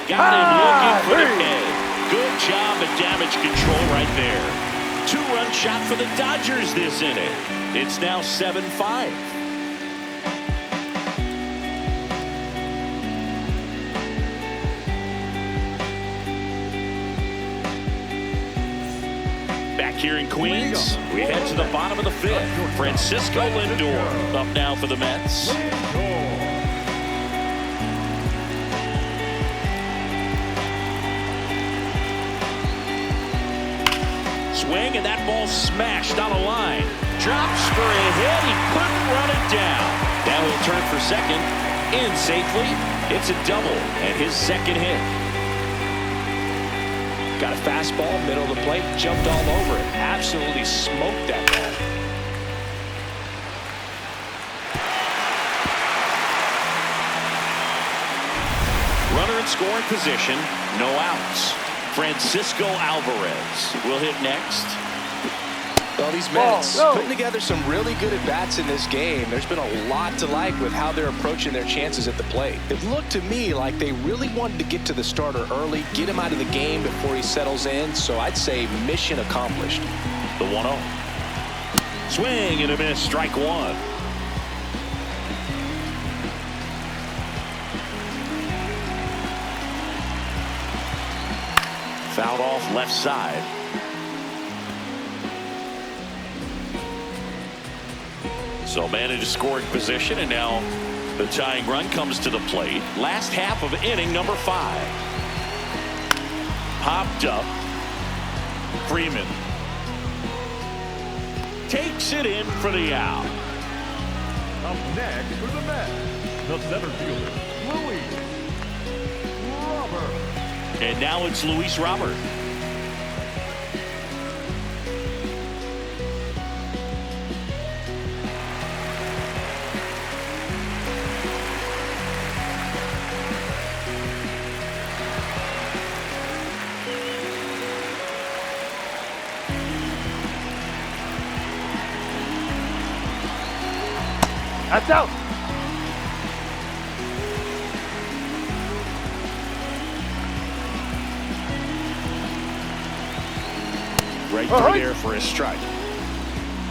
Got him looking for the K. Good job at damage control right there. 2-run shot for the Dodgers this inning. It's now 7-5. Back here in Queens, we head to the bottom of the 5th. Francisco Lindor up now for the Mets. Swing, and that ball smashed on a line. Drops for a hit. He couldn't run it down. Now he'll turn for second. In safely. It's a double and his second hit. Got a fastball, middle of the plate, jumped all over it. Absolutely smoked that ball. Runner in scoring position, no outs. Francisco Alvarez will hit next. Well, these Mets putting together some really good at-bats in this game. There's been a lot to like with how they're approaching their chances at the plate. It looked to me like they really wanted to get to the starter early, get him out of the game before he settles in. So I'd say mission accomplished. The 1-0. Swing and a miss, strike 1. Fouled off left side. So man into scoring position, and now The tying run comes to the plate. Last half of inning number 5. Popped up. Freeman takes it in for the out. Up next for the Mets, the center fielder, Luis Robert. And now it's Luis Robert. That's out. Right through there for a strike.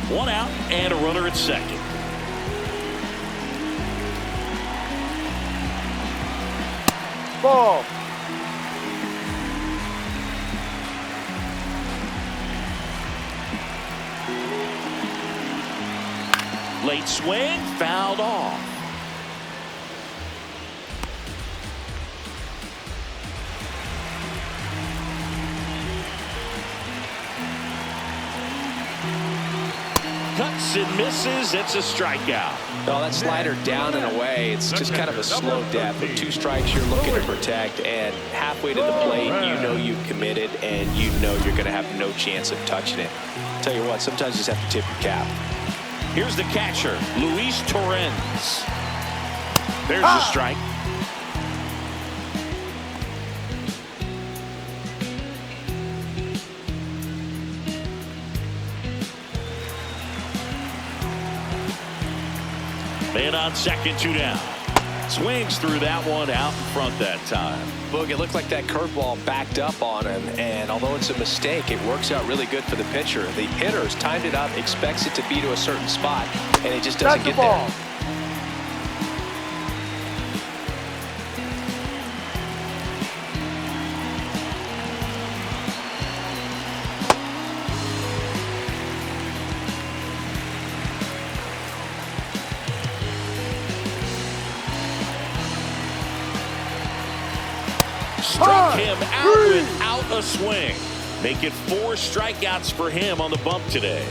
1 out and a runner at second. Ball. Late swing, fouled off. Cuts and misses. It's a strikeout. Oh, that slider down and away. It's just kind of a slow death. With 2 strikes you're looking to protect, and halfway to the plate, you know you've committed, and you know you're going to have no chance of touching it. Tell you what, sometimes you just have to tip your cap. Here's the catcher, Luis Torrens. There's the strike. Man on second, 2 down. Swings through that one out in front that time. Boog, it looked like that curveball backed up on him, and although it's a mistake, it works out really good for the pitcher. The hitter's timed it up, expects it to be to a certain spot, and it just doesn't get there. Struck him out without a swing. Make it 4 strikeouts for him on the bump today.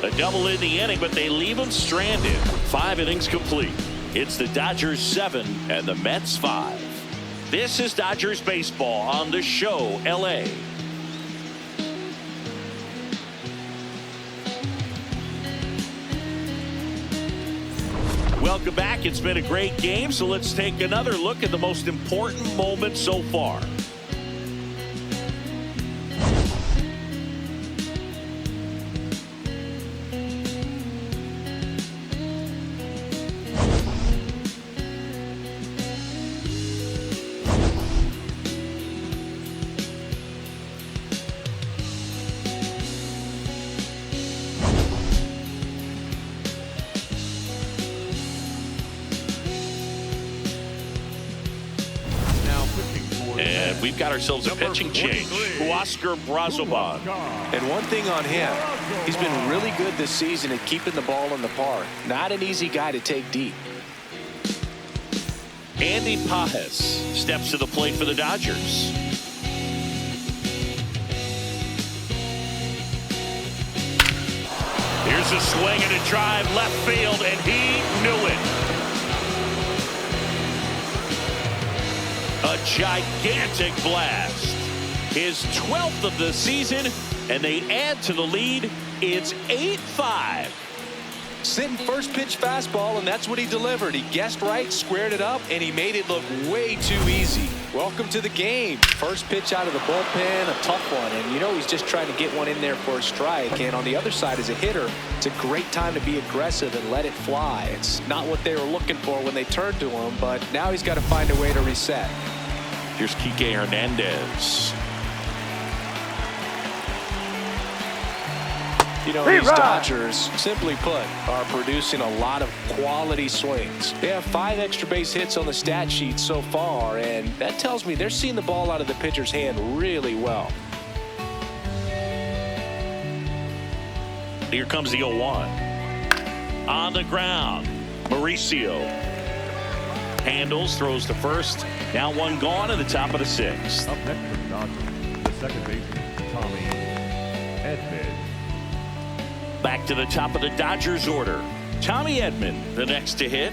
A double in the inning, but they leave him stranded. 5 innings complete. It's the Dodgers 7 and the Mets 5. This is Dodgers baseball on the show, LA. Welcome back. It's been a great game, so let's take another look at the most important moment so far. And we've got ourselves a pitching change. Oscar Brazoban. And one thing on him, he's been really good this season at keeping the ball in the park. Not an easy guy to take deep. Andy Pajes steps to the plate for the Dodgers. Here's a swing and a drive left field, and he knew it. A gigantic blast. His 12th of the season, and they add to the lead. It's 8-5. Sitting first pitch fastball, and that's what he delivered. He guessed right, squared it up, and he made it look way too easy. Welcome to the game. First pitch out of the bullpen, a tough one, and you know he's just trying to get one in there for a strike. And on the other side, as a hitter, it's a great time to be aggressive and let it fly. It's not what they were looking for when they turned to him, but now he's got to find a way to reset. Here's Kike Hernandez. You know, these Dodgers, simply put, are producing a lot of quality swings. They have 5 extra base hits on the stat sheet so far, and that tells me they're seeing the ball out of the pitcher's hand really well. Here comes the 0-1. On the ground, Mauricio. Handles, throws to first. Now one gone in the top of the sixth. Up next for the Dodgers, the second baseman, Tommy Edman. Back to the top of the Dodgers order. Tommy Edman, the next to hit.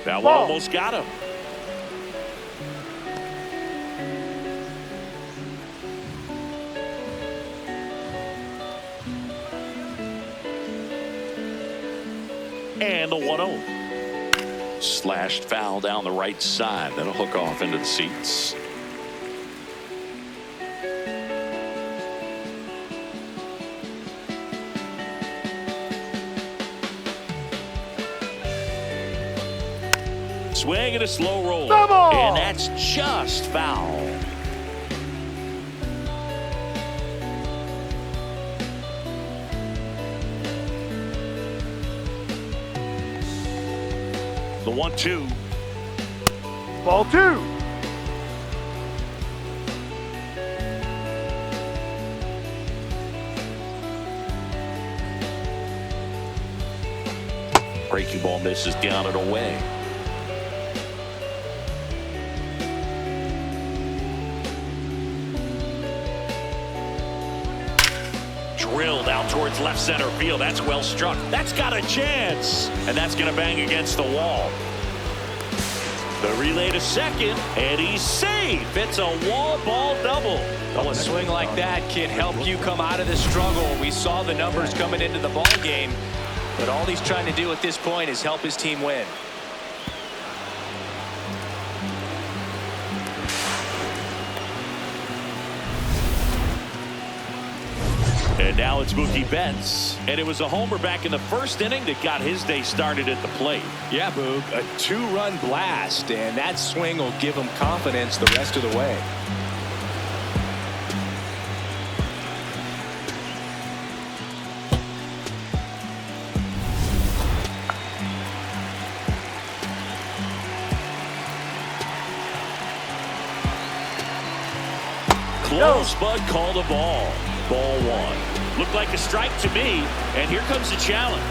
That one almost got him. And the 1-0. Slashed foul down the right side. That'll hook off into the seats. Swing and a slow roll. And that's just foul. The 1-2. Ball 2. Breaking ball misses down and away. Drilled out towards left center field. That's well struck. That's got a chance. And that's going to bang against the wall. The relay to second, and he's safe. It's a wall ball double. Oh, a swing like that can help you come out of the struggle. We saw the numbers coming into the ball game, but all he's trying to do at this point is help his team win. And now it's Mookie Betts. And it was a homer back in the first inning that got his day started at the plate. Yeah, Boog, a 2-run blast, and that swing will give him confidence the rest of the way. Close, but called a ball. Ball 1. Looked like a strike to me, and here comes the challenge.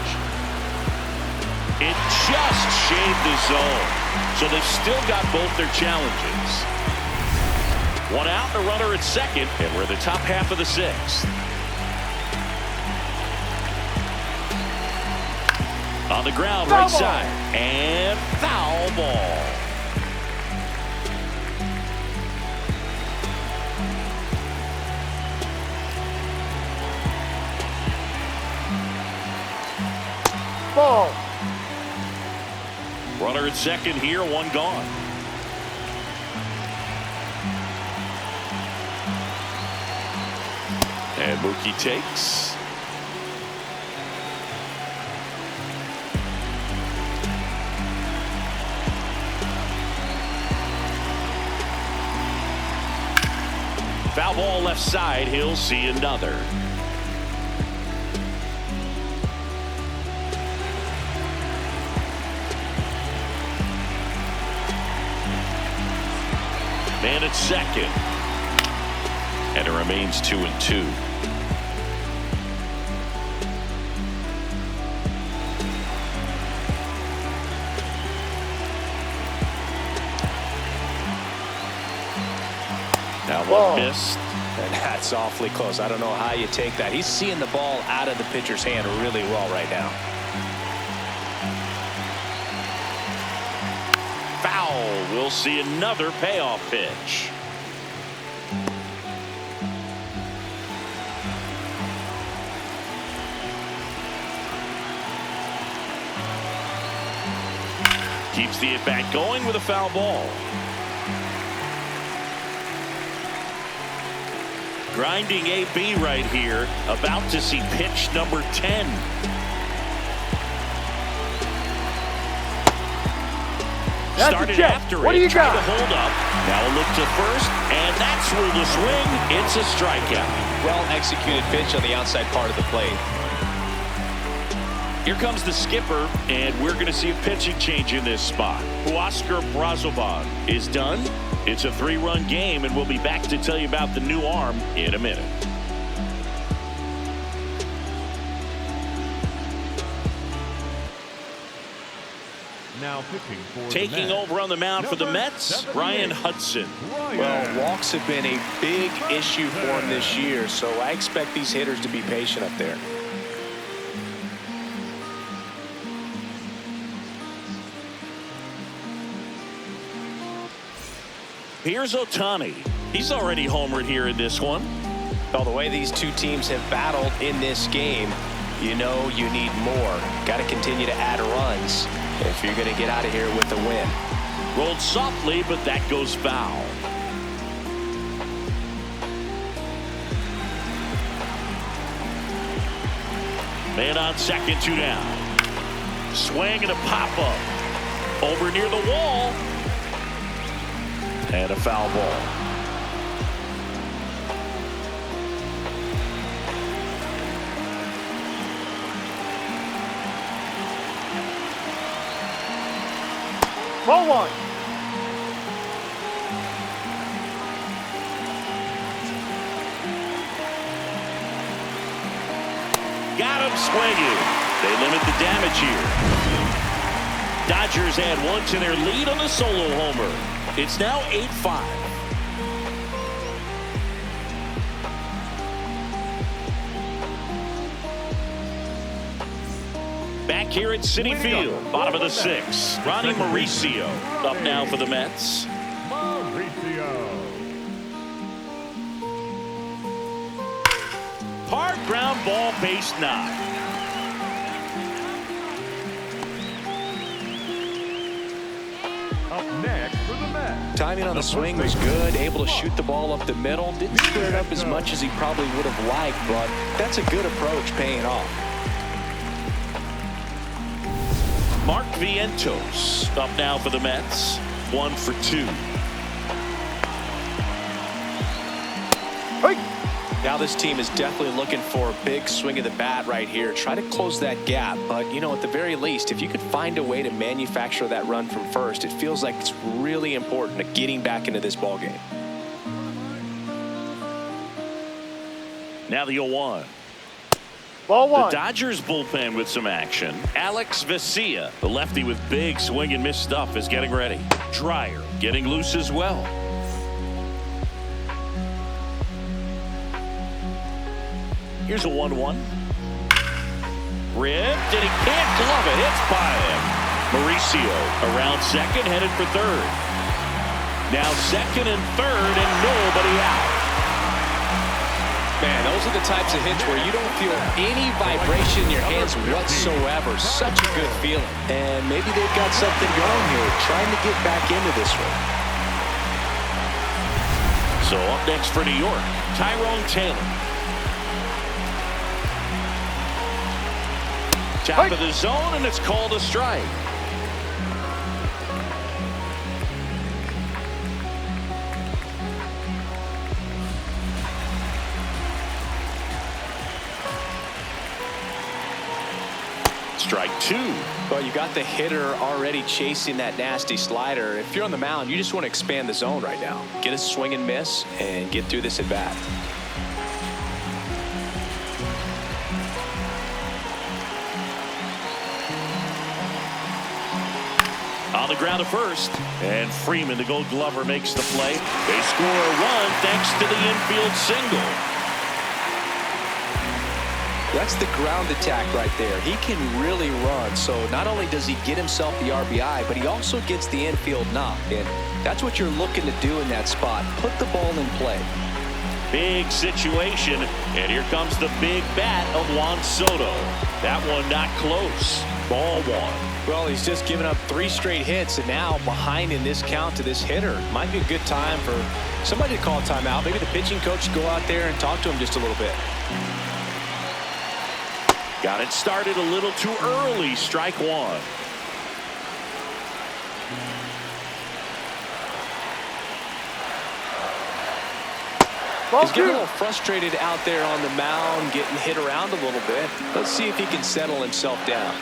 It just shaved the zone, so they've still got both their challenges. One out, and a runner at second, and we're in the top half of the sixth. On the ground, right side, and foul ball. Ball. Runner at second here, one gone. And Mookie takes. Foul ball left side, he'll see another. Man at second. And it remains 2-2. Now one missed. And that's awfully close. I don't know how you take that. He's seeing the ball out of the pitcher's hand really well right now. Foul. We'll see another payoff pitch. Keeps the at-bat going with a foul ball. Grinding AB right here, about to see pitch number 10. That's Started a check. after What it, do you tried got? to hold up. Now a look to first, and that's through the swing. It's a strikeout. Well executed pitch on the outside part of the plate. Here comes the skipper, and we're going to see a pitching change in this spot. Huascar Brazoban is done. It's a 3-run game, and we'll be back to tell you about the new arm in a minute. Now pitching for Taking the Mets, over on the mound for the number Mets, 78, Ryan Hudson. Well, walks have been a big issue for him this year, so I expect these hitters to be patient up there. Here's Ohtani. He's already homered here in this one. Well, the way these two teams have battled in this game, you know you need more. Got to continue to add runs if you're going to get out of here with a win. Rolled softly, but that goes foul. Man on second, 2 down. Swing and a pop-up. Over near the wall. And a foul ball. Ball 1. Got him swinging. They limit the damage here. Dodgers add 1 to their lead on the solo homer. It's now 8-5. Back here at Citi Field, bottom of the 6th. Ronnie Mauricio up now for the Mets. Mauricio. Hard ground ball, base knock. Up next for the Mets. Timing on the swing was good, able to shoot the ball up the middle. Didn't square it up as much as he probably would have liked, but that's a good approach paying off. Mark Vientos up now for the Mets. 1 for 2. Hey. Now this team is definitely looking for a big swing of the bat right here. Try to close that gap, but you know, at the very least, if you could find a way to manufacture that run from first, it feels like it's really important to getting back into this ball game. Now the 0-1. Ball 1. The Dodgers bullpen with some action. Alex Vesia, the lefty with big swing and miss stuff, is getting ready. Dreyer getting loose as well. Here's a 1-1. Ripped, and he can't glove it. It's by him. Mauricio around second, headed for third. Now second and third, and nobody out. Man, those are the types of hits where you don't feel any vibration in your hands whatsoever. Such a good feeling. And maybe they've got something going here, trying to get back into this one. So up next for New York, Tyrone Taylor. Top of the zone, and it's called a strike. Strike 2. Well, you got the hitter already chasing that nasty slider. If you're on the mound, you just want to expand the zone right now. Get a swing and miss and get through this at bat. On the ground to first, and Freeman, the Gold Glover, makes the play. They score a run thanks to the infield single. That's the ground attack right there. He can really run. So not only does he get himself the RBI, but he also gets the infield knock. And that's what you're looking to do in that spot. Put the ball in play. Big situation, and here comes the big bat of Juan Soto. That one not close. Ball 1. Well, he's just given up 3 straight hits, and now behind in this count to this hitter. Might be a good time for somebody to call a timeout. Maybe the pitching coach go out there and talk to him just a little bit. Got it started a little too early. Strike 1. Ball He's getting a 2. little frustrated out there on the mound, getting hit around a little bit. Let's see if he can settle himself down.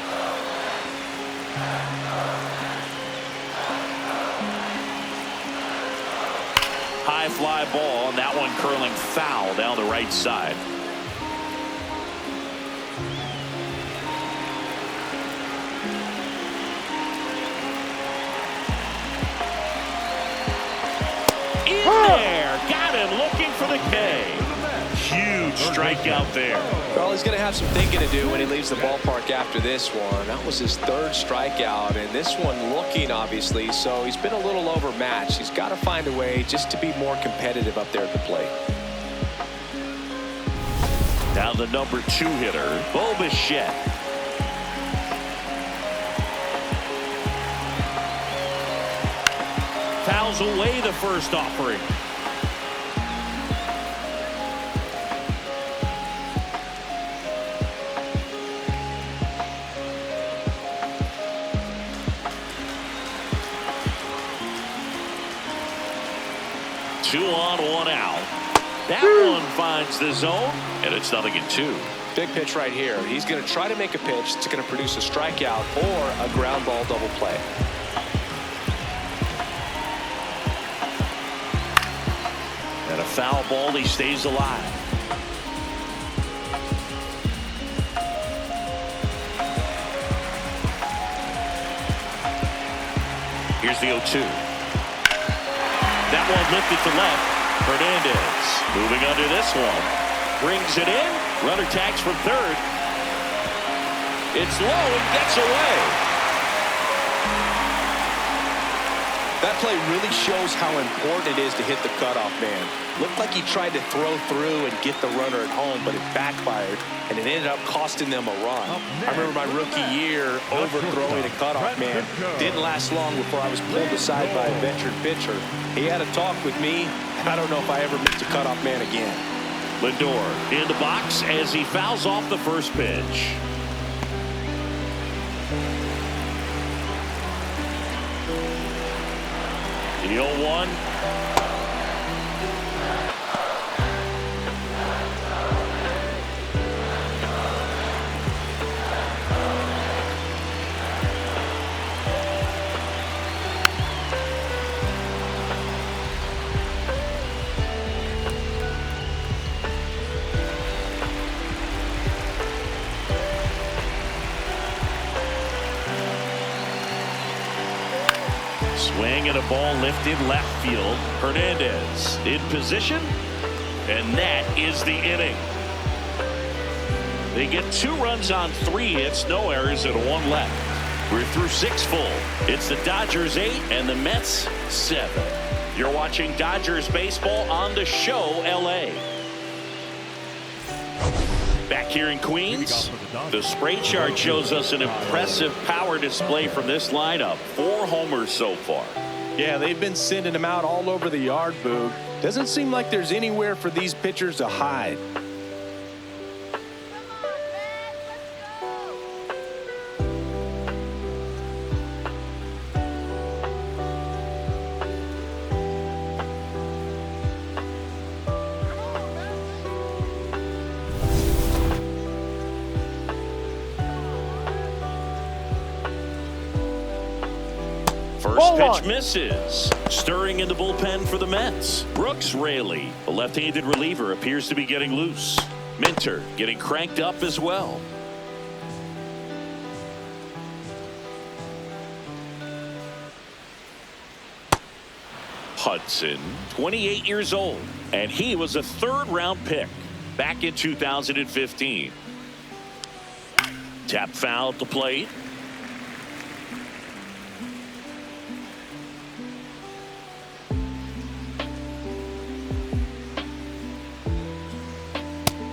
High fly ball, and that one curling foul down the right side. In there. Got him looking for the K. Huge strikeout there. Well, he's going to have some thinking to do when he leaves the ballpark after this one. That was his third strikeout, and this one looking, obviously, so he's been a little overmatched. He's got to find a way just to be more competitive up there at the plate. Now the number 2 hitter, Bo Bichette. Fouls away the first offering. Two on, one out. That one finds the zone, and it's 0-2. Big pitch right here. He's going to try to make a pitch that's going to produce a strikeout or a ground ball double play. And a foul ball, he stays alive. Here's the 0-2. That one lifted to left. Hernandez moving under this one. Brings it in. Runner tags from third. It's low and gets away. That play really shows how important it is to hit the cutoff man. Looked like he tried to throw through and get the runner at home, but it backfired, and it ended up costing them a run. I remember my rookie year overthrowing a cutoff man. Didn't last long before I was pulled aside by a veteran pitcher. He had a talk with me, and I don't know if I ever missed a cutoff man again. Lindor in the box as he fouls off the first pitch. The 0-1. Swing and a ball lifted left field. Hernandez in position, and that is the inning. They get 2 runs on 3 hits, no errors, and 1 left. We're through 6 full. It's the Dodgers 8 and the Mets 7. You're watching Dodgers baseball on the show LA. Back here in Queens, the spray chart shows us an impressive power display from this lineup. 4 homers so far. Yeah, they've been sending them out all over the yard, Boog. Doesn't seem like there's anywhere for these pitchers to hide. First pitch misses. Stirring in the bullpen for the Mets. Brooks Raley, a left-handed reliever, appears to be getting loose. Minter getting cranked up as well. Hudson, 28 years old, and he was a 3rd-round pick back in 2015. Tap foul at the plate.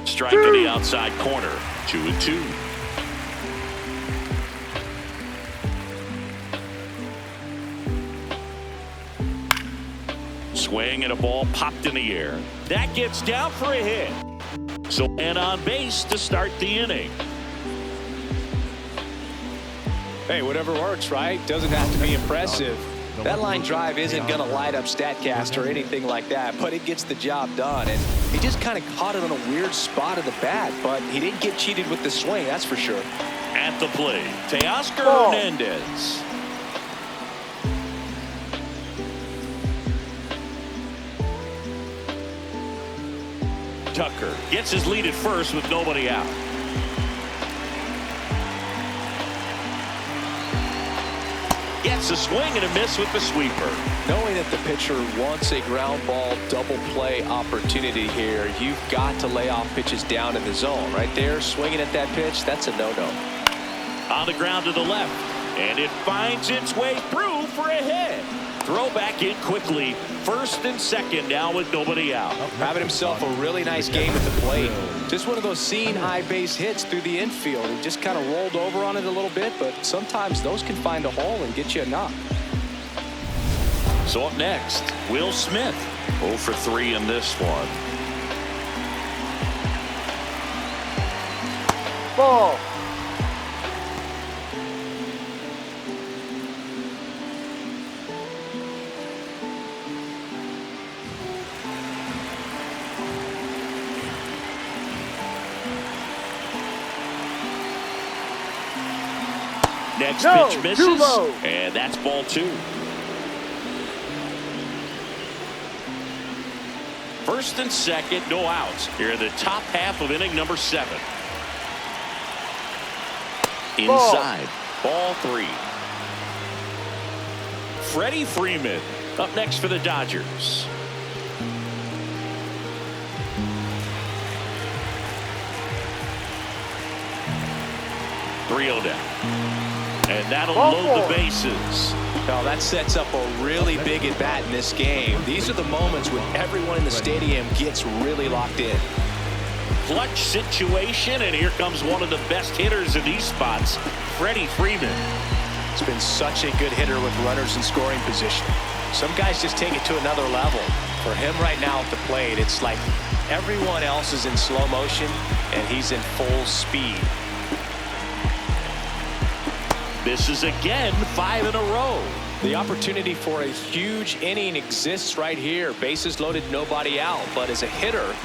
Strike to the outside corner. 2-2. Swing and a ball popped in the air. That gets down for a hit. So and on base to start the inning. Hey, whatever works, right? Doesn't have to be impressive. That line drive isn't going to light up StatCast or anything like that, but it gets the job done. And he just kind of caught it on a weird spot of the bat, but he didn't get cheated with the swing, that's for sure. At the plate, Teoscar Hernandez. Tucker gets his lead at first with nobody out. Gets It's a swing and a miss with the sweeper. Knowing that the pitcher wants a ground ball double play opportunity here, you've got to lay off pitches down in the zone. Right there, swinging at that pitch, that's a no-no. On the ground to the left, and it finds its way through for a hit. Throw back in quickly. First and second now with nobody out. Having himself a really nice game at the plate. Just one of those seeing high base hits through the infield. He just kind of rolled over on it a little bit, but sometimes those can find a hole and get you a knock. So up next, Will Smith. 0 for 3 in this one. Ball. Next No, pitch too misses, low. and that's ball 2. First and second, no outs. Here in the top half of inning number 7. Inside, ball 3. Freddie Freeman up next for the Dodgers. Three-0 down. And that'll load the bases. Now that sets up a really big at bat in this game. These are the moments when everyone in the stadium gets really locked in. Clutch situation, and here comes one of the best hitters in these spots, Freddie Freeman. It's been such a good hitter with runners in scoring position. Some guys just take it to another level. For him right now at the plate, it's like everyone else is in slow motion and he's in full speed. Misses again, 5 in a row. The opportunity for a huge inning exists right here. Bases loaded, nobody out. But as a hitter,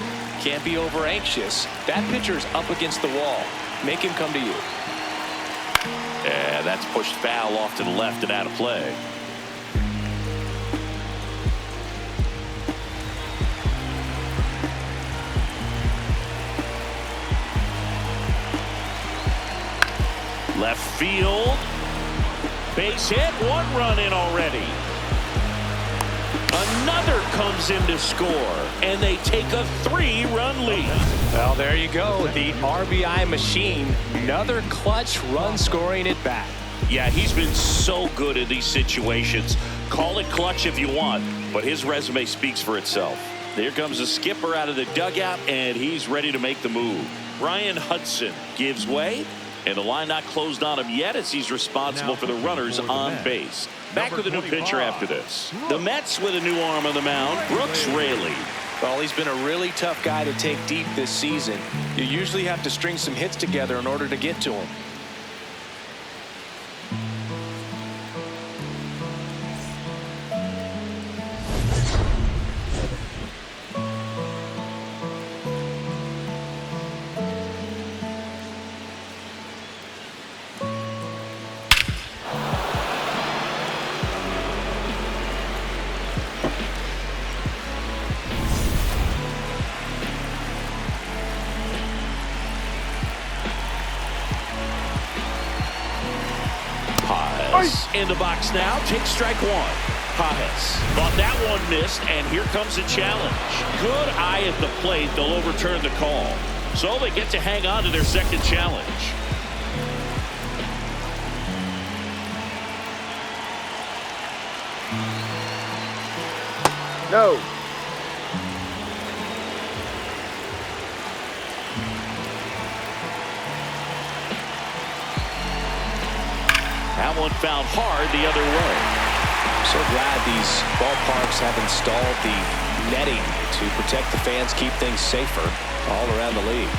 can't be over anxious. That pitcher's up against the wall. Make him come to you. Yeah, that's pushed foul off to the left and out of play. Left field. Base hit. 1 run in already. Another comes in to score, and they take a 3-run lead. Well, there you go. The RBI machine. Another clutch run scoring at bat. Yeah, he's been so good in these situations. Call it clutch if you want, but his resume speaks for itself. There comes the skipper out of the dugout, and he's ready to make the move. Ryan Hudson gives way. And the line not closed on him yet as he's responsible for the runners on base. Back with a new pitcher after this. The Mets with a new arm on the mound, Brooks Raley. Well, he's been a really tough guy to take deep this season. You usually have to string some hits together in order to get to him. In the box now, takes strike 1. Pajes thought that one missed, and here comes a challenge. Good eye at the plate. They'll overturn the call. So they get to hang on to their second challenge. No. That one found hard the other way. So glad these ballparks have installed the netting to protect the fans, keep things safer all around the league.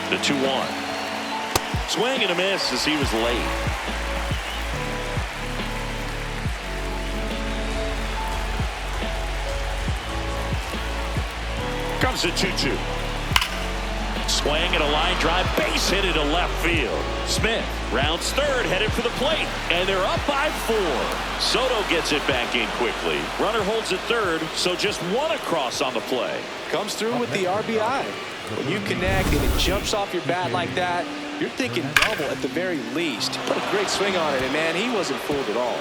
The 2-1. Swing and a miss as he was late. Comes the 2-2. Swing and a line drive, base hit into left field. Smith rounds third, headed for the plate, and they're up by 4. Soto gets it back in quickly. Runner holds at third, so just 1 across on the play. Comes through with the RBI. When you connect and it jumps off your bat like that, You're thinking double at the very least. Put a great swing on it, and man, he wasn't fooled at all.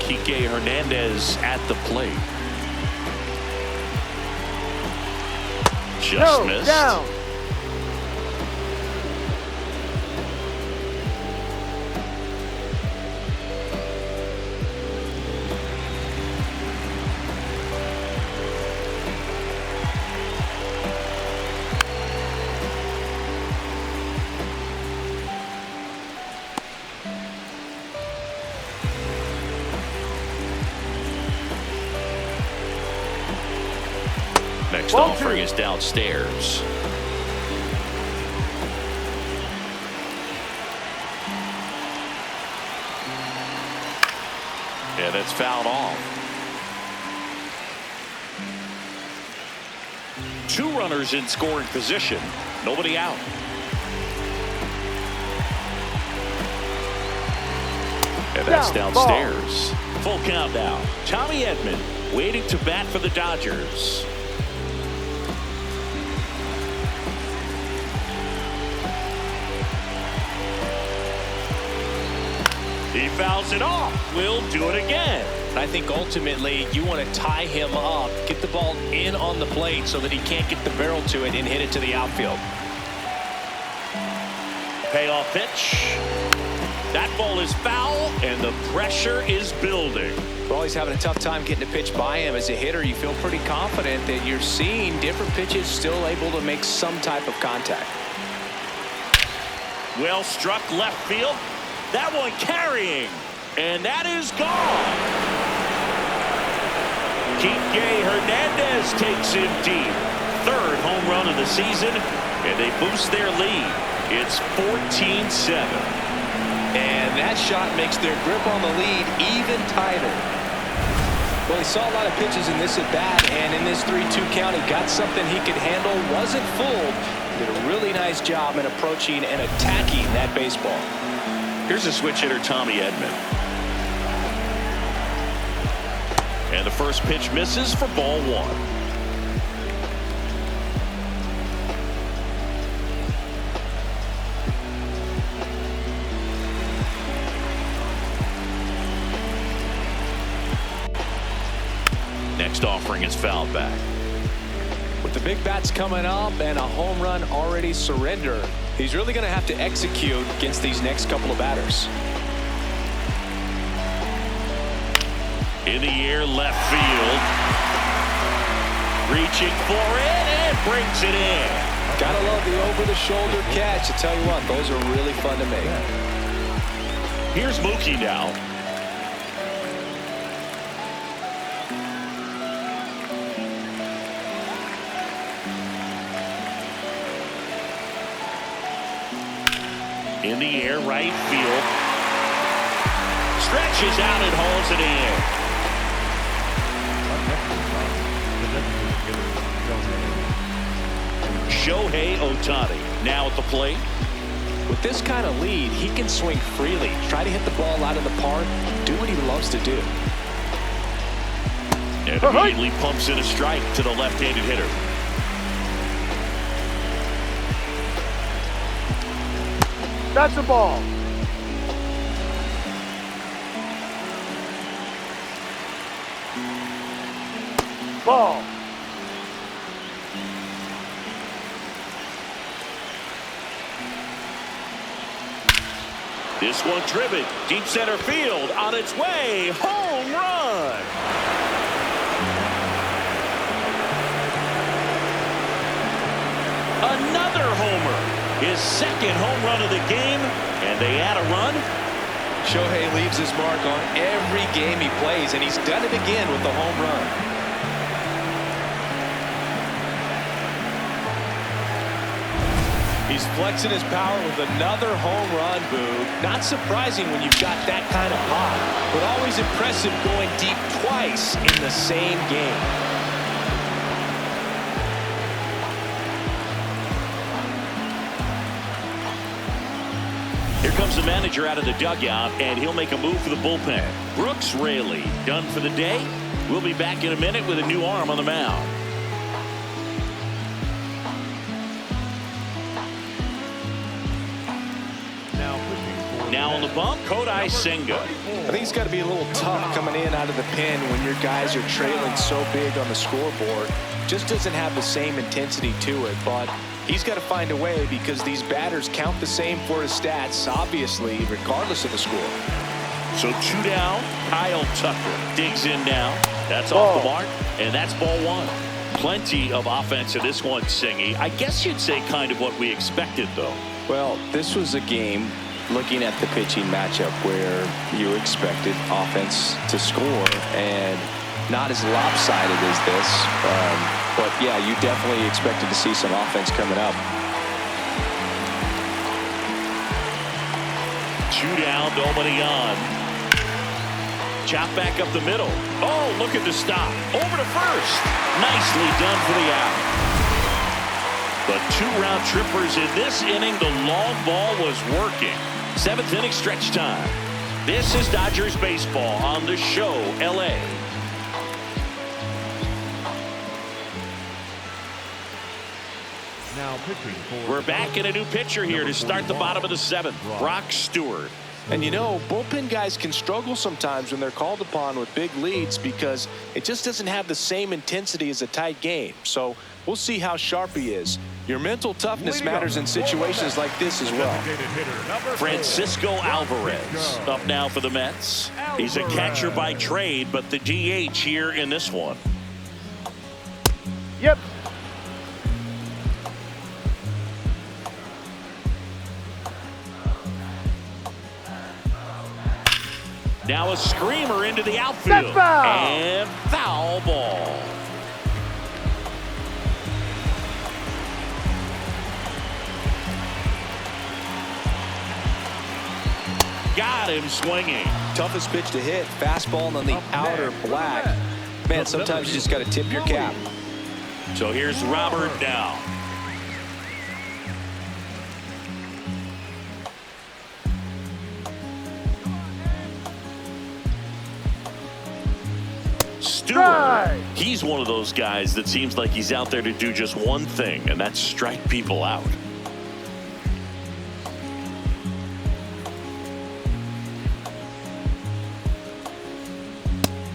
Kike Hernandez at the plate. Just missed. Down. Next offering is downstairs. Yeah, that's fouled off. 2 runners in scoring position. Nobody out. And that's downstairs. Full count now. Tommy Edman waiting to bat for the Dodgers. He fouls it off. Will do it again. I think ultimately you want to tie him up, get the ball in on the plate so that he can't get the barrel to it and hit it to the outfield. Payoff pitch. That ball is foul, and the pressure is building. Well, he's having a tough time getting a pitch by him. As a hitter, you feel pretty confident that you're seeing different pitches still able to make some type of contact. Well struck left field. That one carrying, and that is gone. Kike Hernandez takes him deep. 3rd home run of the season, and they boost their lead. It's 14-7. And that shot makes their grip on the lead even tighter. Well, he saw a lot of pitches in this at-bat, and in this 3-2 count, he got something he could handle, wasn't fooled, did a really nice job in approaching and attacking that baseball. Here's a switch hitter, Tommy Edman. And the first pitch misses for ball 1. Next offering is fouled back. With the big bats coming up and a home run already surrendered, he's really going to have to execute against these next couple of batters. In the air, left field. Reaching for it and brings it in. Gotta love the over-the-shoulder catch. I tell you what, those are really fun to make. Here's Mookie now. In the air, right field. Stretches out and hauls it in. Shohei Ohtani now at the plate. With this kind of lead, he can swing freely, try to hit the ball out of the park, do what he loves to do. And immediately pumps in a strike to the left-handed hitter. That's the ball. Ball. This one driven deep center field on its way. Home run. Another homer. His 2nd home run of the game, and they add a run. Shohei leaves his mark on every game he plays, and he's done it again with the home run. He's flexing his power with another home run, Boog. Not surprising when you've got that kind of pop, but always impressive going deep twice in the same game. Here comes the manager out of the dugout, and he'll make a move for the bullpen. Brooks Raley done for the day. We'll be back in a minute with a new arm on the mound. Now on the bump, Kodai Senga. I think it's got to be a little tough coming in out of the pen when your guys are trailing so big on the scoreboard. Just doesn't have the same intensity to it, but he's got to find a way because these batters count the same for his stats, obviously, regardless of the score. So 2 down, Kyle Tucker digs in now. That's off the mark, and that's ball 1. Plenty of offense in this one, Singy. I guess you'd say kind of what we expected, though. Well, this was a game, looking at the pitching matchup, where you expected offense to score, and not as lopsided as this. But, yeah, you definitely expected to see some offense coming up. 2 down, nobody on. Chop back up the middle. Oh, look at the stop. Over to first. Nicely done for the out. The 2 round trippers in this inning. The long ball was working. 7th inning stretch time. This is Dodgers baseball on the show, LA. Now pitching for We're back in a new pitcher here to start the bottom of the 7th. Brock Stewart. And you know, bullpen guys can struggle sometimes when they're called upon with big leads because it just doesn't have the same intensity as a tight game. So we'll see how sharp he is. Your mental toughness matters in situations like this as well. Francisco Alvarez up now for the Mets. He's a catcher by trade, but the DH here in this one. Yep. Now a screamer into the outfield. That's foul. And foul ball. Got him swinging. Toughest pitch to hit, fastball on the outer black. Man, sometimes you just got to tip your cap. So here's Robert now. Stewart, he's one of those guys that seems like he's out there to do just one thing, and that's strike people out.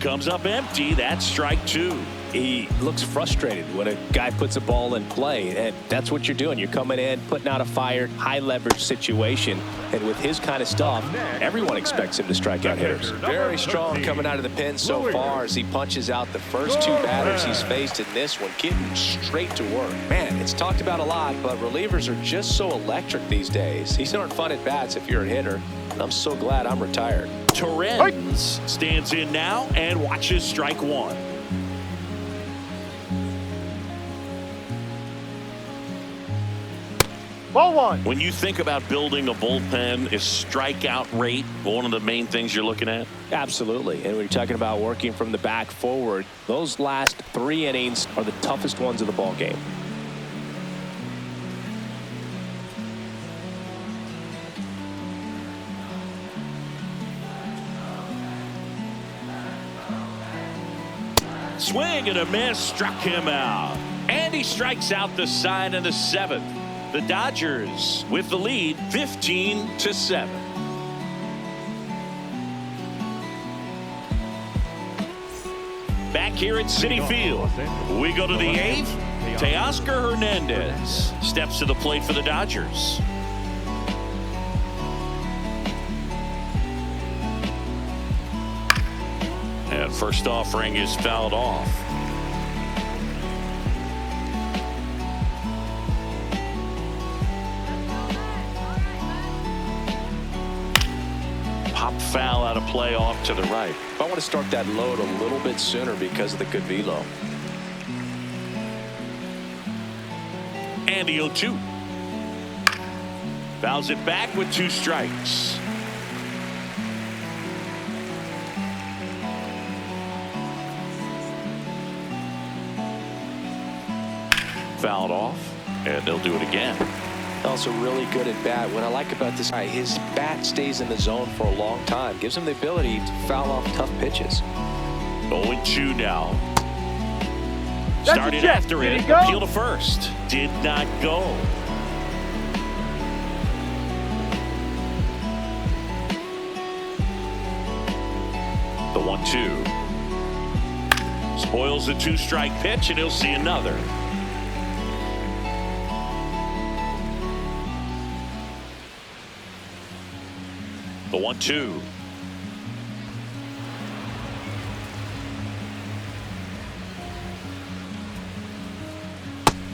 Comes up empty. That's strike 2. He looks frustrated when a guy puts a ball in play, and that's what you're doing. You're coming in, putting out a fire, high leverage situation, and with his kind of stuff, everyone expects him to strike out hitters. Very strong coming out of the pen so far as he punches out the first 2 batters he's faced in this one, getting straight to work. Man, it's talked about a lot, but relievers are just so electric these days. These aren't fun at bats if you're a hitter, and I'm so glad I'm retired. Torrens stands in now and watches strike 1. Ball 1. When you think about building a bullpen, is strikeout rate one of the main things you're looking at? Absolutely. And when you're talking about working from the back forward, those last 3 innings are the toughest ones of the ball game. Swing and a miss, struck him out. And he strikes out the side in the 7th. The Dodgers with the lead 15-7. Back here at Citi Field, we go to the 8th. Teoscar Hernandez steps to the plate for the Dodgers. And first offering is fouled off. Pop foul out of play off to the right. I want to start that load a little bit sooner because of the good velo. And the 0-2. Fouls it back with 2 strikes. Fouled off, and they'll do it again. Also really good at bat. What I like about this guy, his bat stays in the zone for a long time. Gives him the ability to foul off tough pitches. 0-2 now. That's a Started check. after Did it. he go? Appeal to first. Did not go. The 1-2. Spoils the 2-strike pitch, and he'll see another. The 1-2.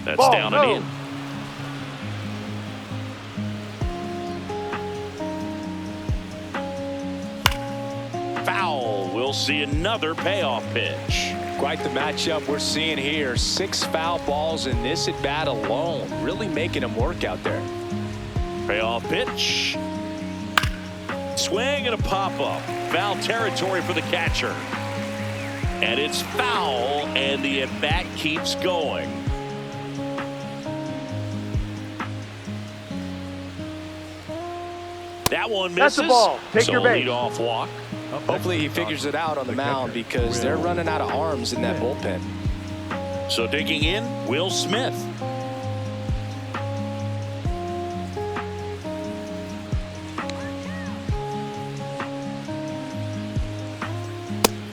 That's Ball, down no. and in. Foul. We'll see another payoff pitch. Quite the matchup we're seeing here. 6 foul balls in this at bat alone. Really making him work out there. Payoff pitch. Swing and a pop-up. Foul territory for the catcher. And it's foul, and the at-bat keeps going. That one misses. That's a ball. Take So your base. lead-off walk. Hopefully he figures it out on the mound because they're running out of arms in that bullpen. So digging in, Will Smith.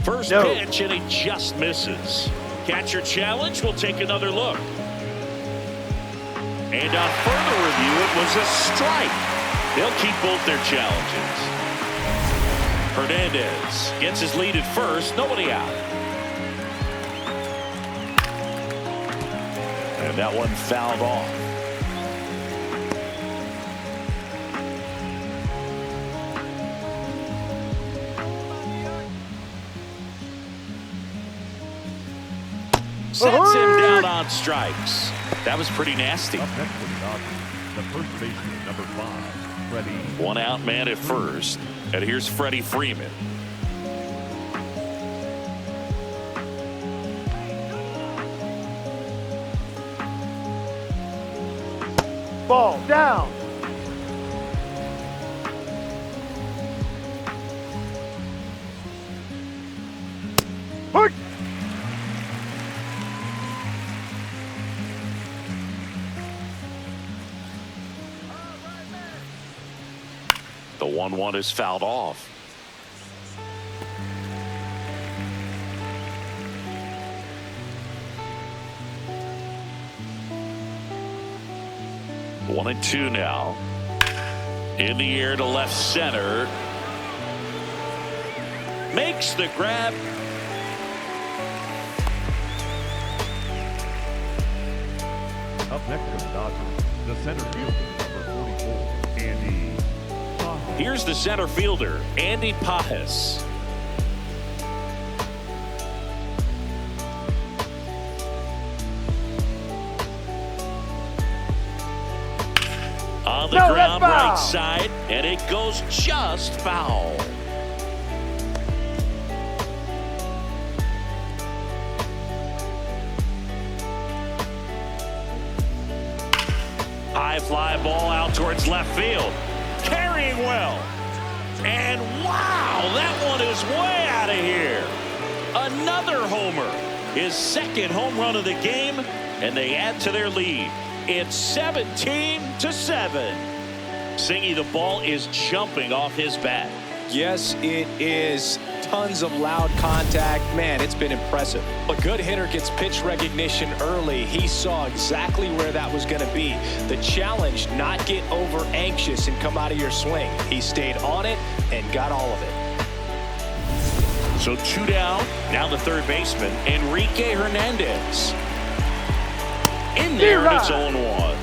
First No. pitch, and he just misses. Catcher challenge. We'll take another look. And on further review, it was a strike. They'll keep both their challenges. Hernandez gets his lead at first. Nobody out. And that one fouled off. Sets him down on strikes. That was pretty nasty. Up next for the Dodgers, the first baseman, number 5, Freddie. One out man at first. And here's Freddie Freeman. Ball down. Push. The 1-1 is fouled off. One and two now. In the air to left center. Makes the grab. Up next for the Dodgers, the center fielder, number 44, Andy Pajes. Here's the center fielder, Andy Pajes. On the No, ground that's foul. right side, and it goes just foul. High fly ball out towards left field. Carrying well. And wow, that one is way out of here. Another homer. His second home run of the game, and they add to their lead. It's 17-7. Singy, the ball is jumping off his bat. Yes, it is. Tons of loud contact. Man, it's been impressive. A good hitter gets pitch recognition early. He saw exactly where that was going to be. The challenge, not get over anxious and come out of your swing. He stayed on it and got all of it. So two down. Now the third baseman, Enrique Hernandez. In there, and it's 0-1.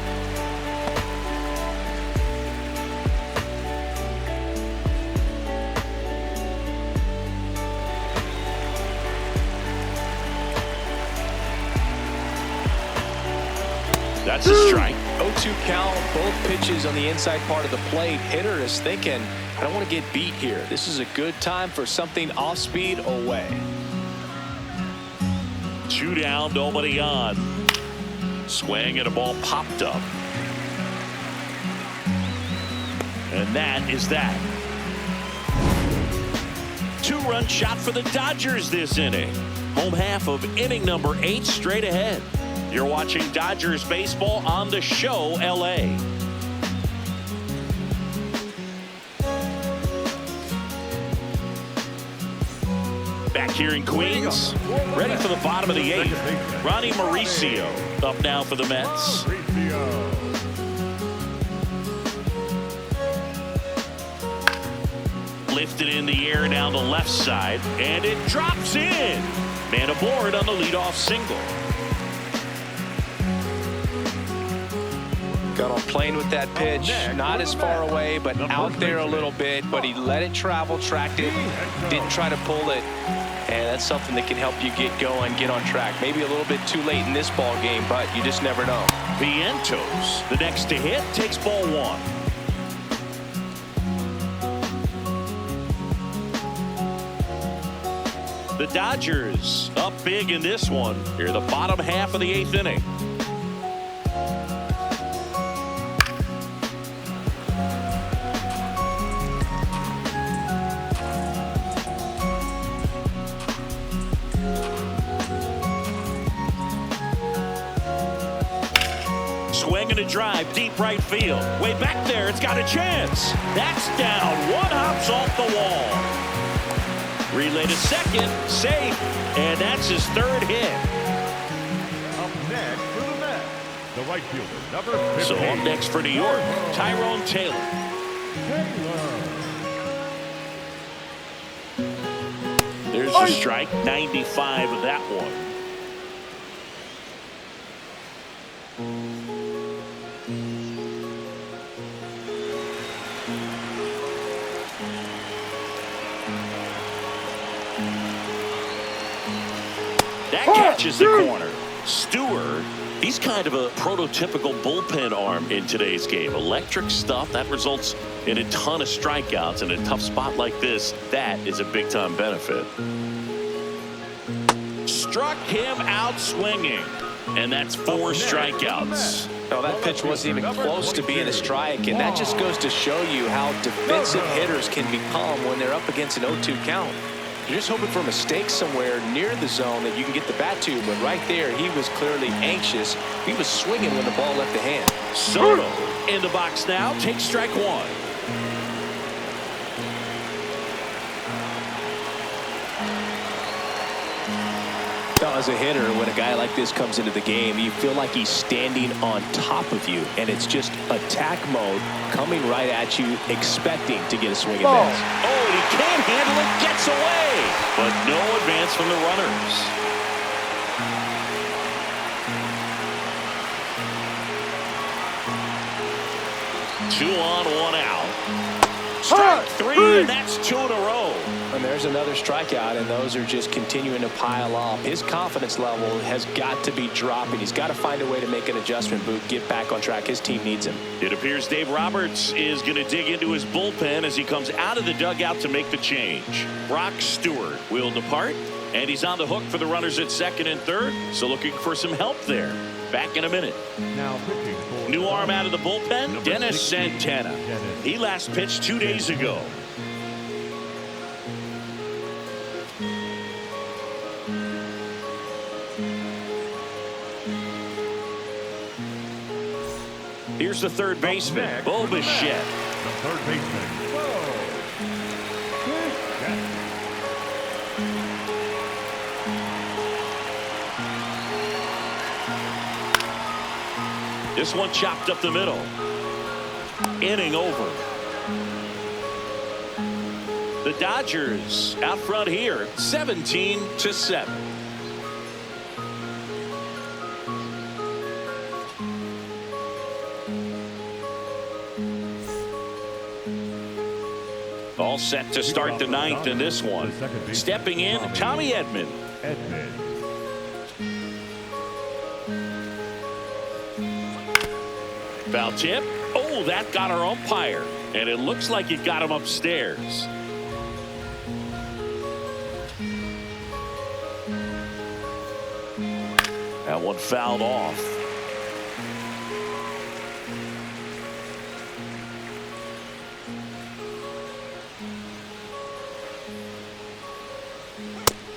That's a strike. 0-2 count, both pitches on the inside part of the plate. Hitter is thinking, I don't want to get beat here. This is a good time for something off speed away. Two down, nobody on. Swing and a ball popped up. And that is that. 2-run shot for the Dodgers this inning. Home half of inning number 8 straight ahead. You're watching Dodgers baseball on the show LA. Back here in Queens, ready for the bottom of the 8th. Ronnie Mauricio up now for the Mets. Lifted in the air down the left side, and it drops in. Man aboard on the leadoff single. Got on plane with that pitch, not as far away, but out there a little bit, but he let it travel, tracked it, didn't try to pull it, and that's something that can help you get going, get on track. Maybe a little bit too late in this ball game, but you just never know. Vientos, the next to hit, takes ball 1. The Dodgers up big in this one. Here, the bottom half of the 8th inning. Swinging a drive, deep right field. Way back there, it's got a chance. That's down. 1 hops off the wall. Relay to second, safe, and that's his 3rd hit. Up next for the Mets, the right fielder, number 15. So up next for New York, Tyrone Taylor. There's a strike, 95 of that one. That catches the corner. Stewart, he's kind of a prototypical bullpen arm in today's game. Electric stuff that results in a ton of strikeouts in a tough spot like this. That is a big-time benefit. Struck him out swinging, and that's 4 strikeouts. No, that pitch wasn't even close to being a strike, and that just goes to show you how defensive hitters can become when they're up against an 0-2 count. You're just hoping for a mistake somewhere near the zone that you can get the bat to, but right there, he was clearly anxious. He was swinging when the ball left the hand. Soto in the box now, takes strike 1. Now, as a hitter, when a guy like this comes into the game, you feel like he's standing on top of you, and it's just attack mode coming right at you, expecting to get a swing and miss. Oh, he can't handle it, gets away, but no advance from the runners. Two on, 1 out. Strike 3, and that's 2 in a row. And there's another strikeout, and those are just continuing to pile up. His confidence level has got to be dropping. He's got to find a way to make an adjustment, Boot, get back on track. His team needs him. It appears Dave Roberts is going to dig into his bullpen as he comes out of the dugout to make the change. Brock Stewart will depart, and he's on the hook for the runners at 2nd and 3rd, so looking for some help there. Back in a minute. Now pitching for New arm out of the bullpen, number Dennis 16, Santana. Dennis. He last pitched 2 days ago. Here's the 3rd baseman, Bo Bichette. The 3rd baseman, Bo Bichette. This one chopped up the middle. Inning over. The Dodgers out front here, 17-7. All set to start the 9th in this one. Stepping in, Tommy Edman. Foul tip. Oh, that got our umpire. And it looks like it got him upstairs. That one fouled off.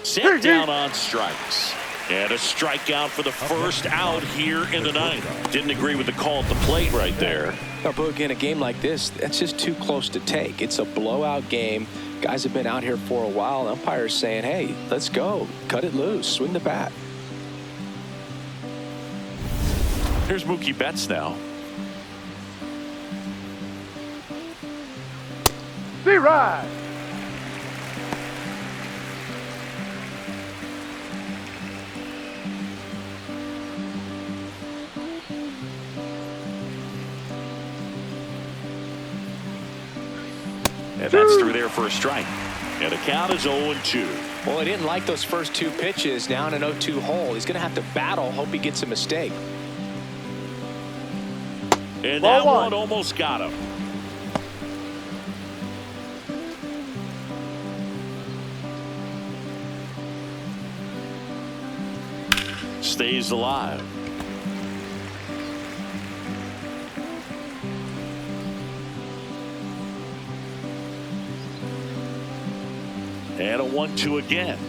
Set down on strikes. And a strikeout for the first out here in the ninth. Didn't agree with the call at the plate right there. Now, Boog, in a game like this, that's just too close to take. It's a blowout game. Guys have been out here for a while. Umpire's saying, hey, let's go. Cut it loose. Swing the bat. Here's Mookie Betts now. D-Ride. And that's through there for a strike. And the count is 0-2. Well, he didn't like those first two pitches. Now in an 0-2 hole. He's going to have to battle. Hope he gets a mistake. And that one almost got him. Stays alive. And a 1-2 again.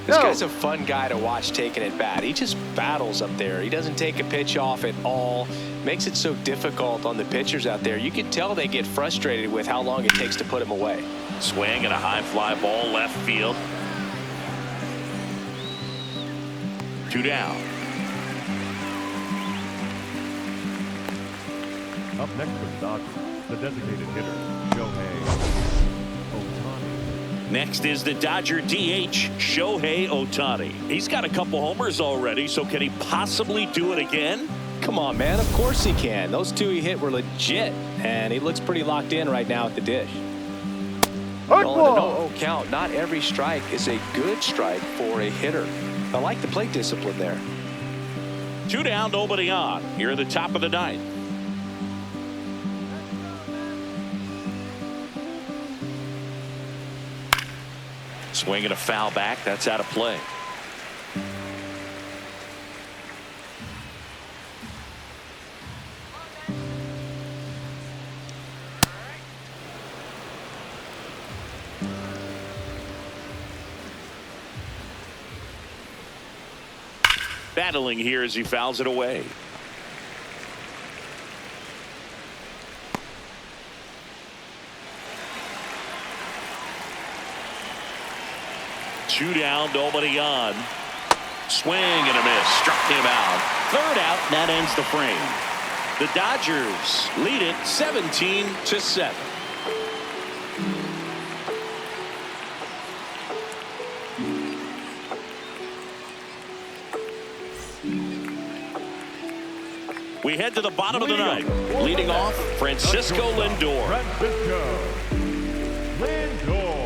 This guy's a fun guy to watch taking at bat. He just battles up there. He doesn't take a pitch off at all. Makes it so difficult on the pitchers out there. You can tell they get frustrated with how long it takes to put him away. Swing and a high fly ball left field. 2 down. Up next for the Dodgers, the designated hitter, Shohei Ohtani. Next is the Dodger DH, Shohei Ohtani. He's got a couple homers already, so can he possibly do it again? Come on, man. Of course he can. Those two he hit were legit, and he looks pretty locked in right now at the dish. Well, in a 0-0 count, not every strike is a good strike for a hitter. I like the plate discipline there. 2 down, nobody on. Here at the top of the ninth. Swing and a foul back. That's out of play. Battling here as he fouls it away. Two down, nobody on. Swing and a miss. Struck him out. Third out, and that ends the frame. The Dodgers lead it 17-7. We head to the bottom of the ninth. Leading off, Francisco Lindor. Francisco Lindor.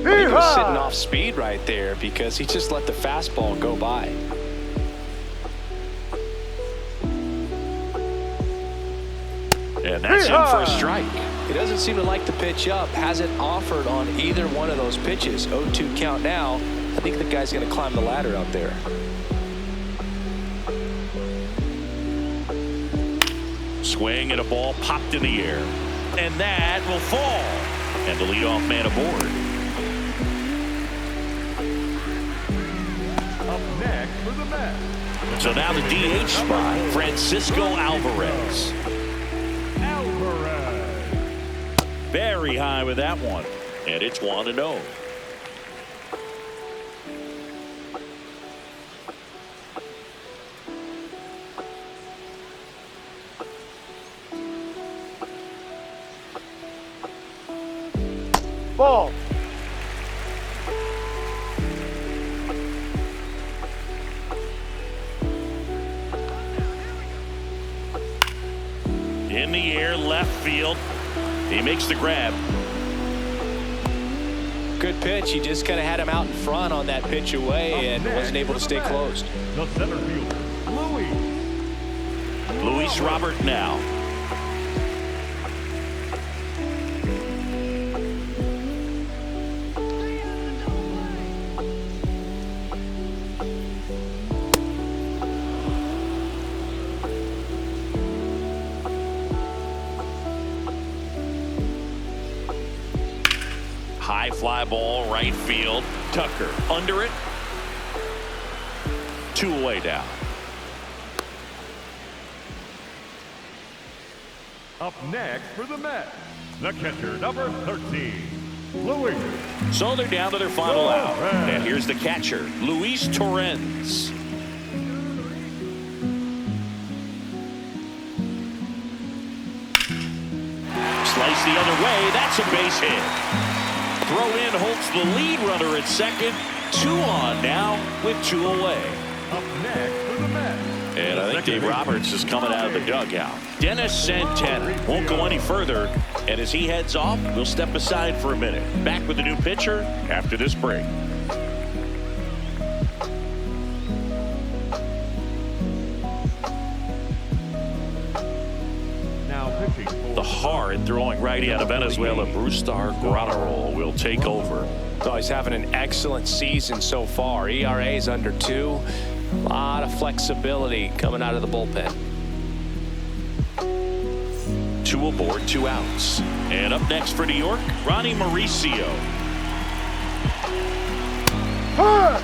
He was sitting off speed right there because he just let the fastball go by. And that's in for a strike. He doesn't seem to like the pitch up. Hasn't offered on either one of those pitches. 0-2 count now. I think the guy's going to climb the ladder out there. Swing and a ball popped in the air. And that will fall. And the leadoff man aboard. Up next for the Mets. So now the DH spot, Francisco Alvarez. Very high with that one. And it's 1-0. Ball. In the air, left field. He makes the grab. Good pitch. He just kind of had him out in front on that pitch away and wasn't able to stay closed. The center fielder, Luis Robert now. High fly ball, right field. Tucker under it. 2 away down. Up next for the Mets, the catcher, number 13, Luis. So they're down to their final out. And here's the catcher, Luis Torrens. Slice the other way. That's a base hit. Throw in holds the lead runner at second. 2 on now with 2 away. Up next for the Mets. And I think Dave Roberts is coming out of the dugout. Dennis Santana won't go any further. And as he heads off, we'll step aside for a minute. Back with the new pitcher after this break. Now pitching for The hard throwing righty out of Venezuela, Brustar Graterol, will take over. Oh, he's having an excellent season so far. ERA is under 2. A lot of flexibility coming out of the bullpen. 2 aboard, 2 outs. And up next for New York, Ronnie Mauricio. Hurt.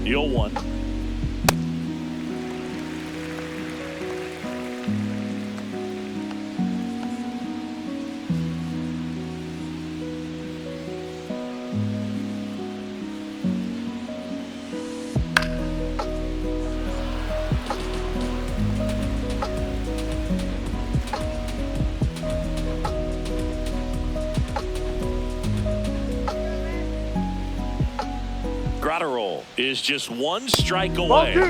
The 0-1. Graterol is just 1 strike Ball away. 2.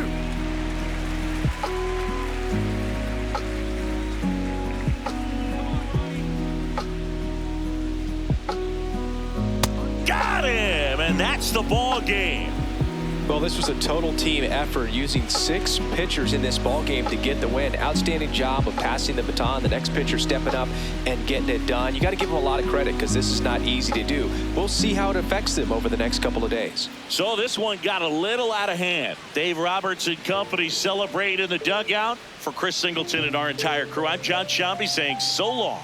Got him, and that's the ball game. Well, this was a total team effort using 6 pitchers in this ball game to get the win. Outstanding job of passing the baton. The next pitcher stepping up and getting it done. You got to give them a lot of credit because this is not easy to do. We'll see how it affects them over the next couple of days. So this one got a little out of hand. Dave Roberts and company celebrate in the dugout. For Chris Singleton and our entire crew, I'm John Shambi saying so long.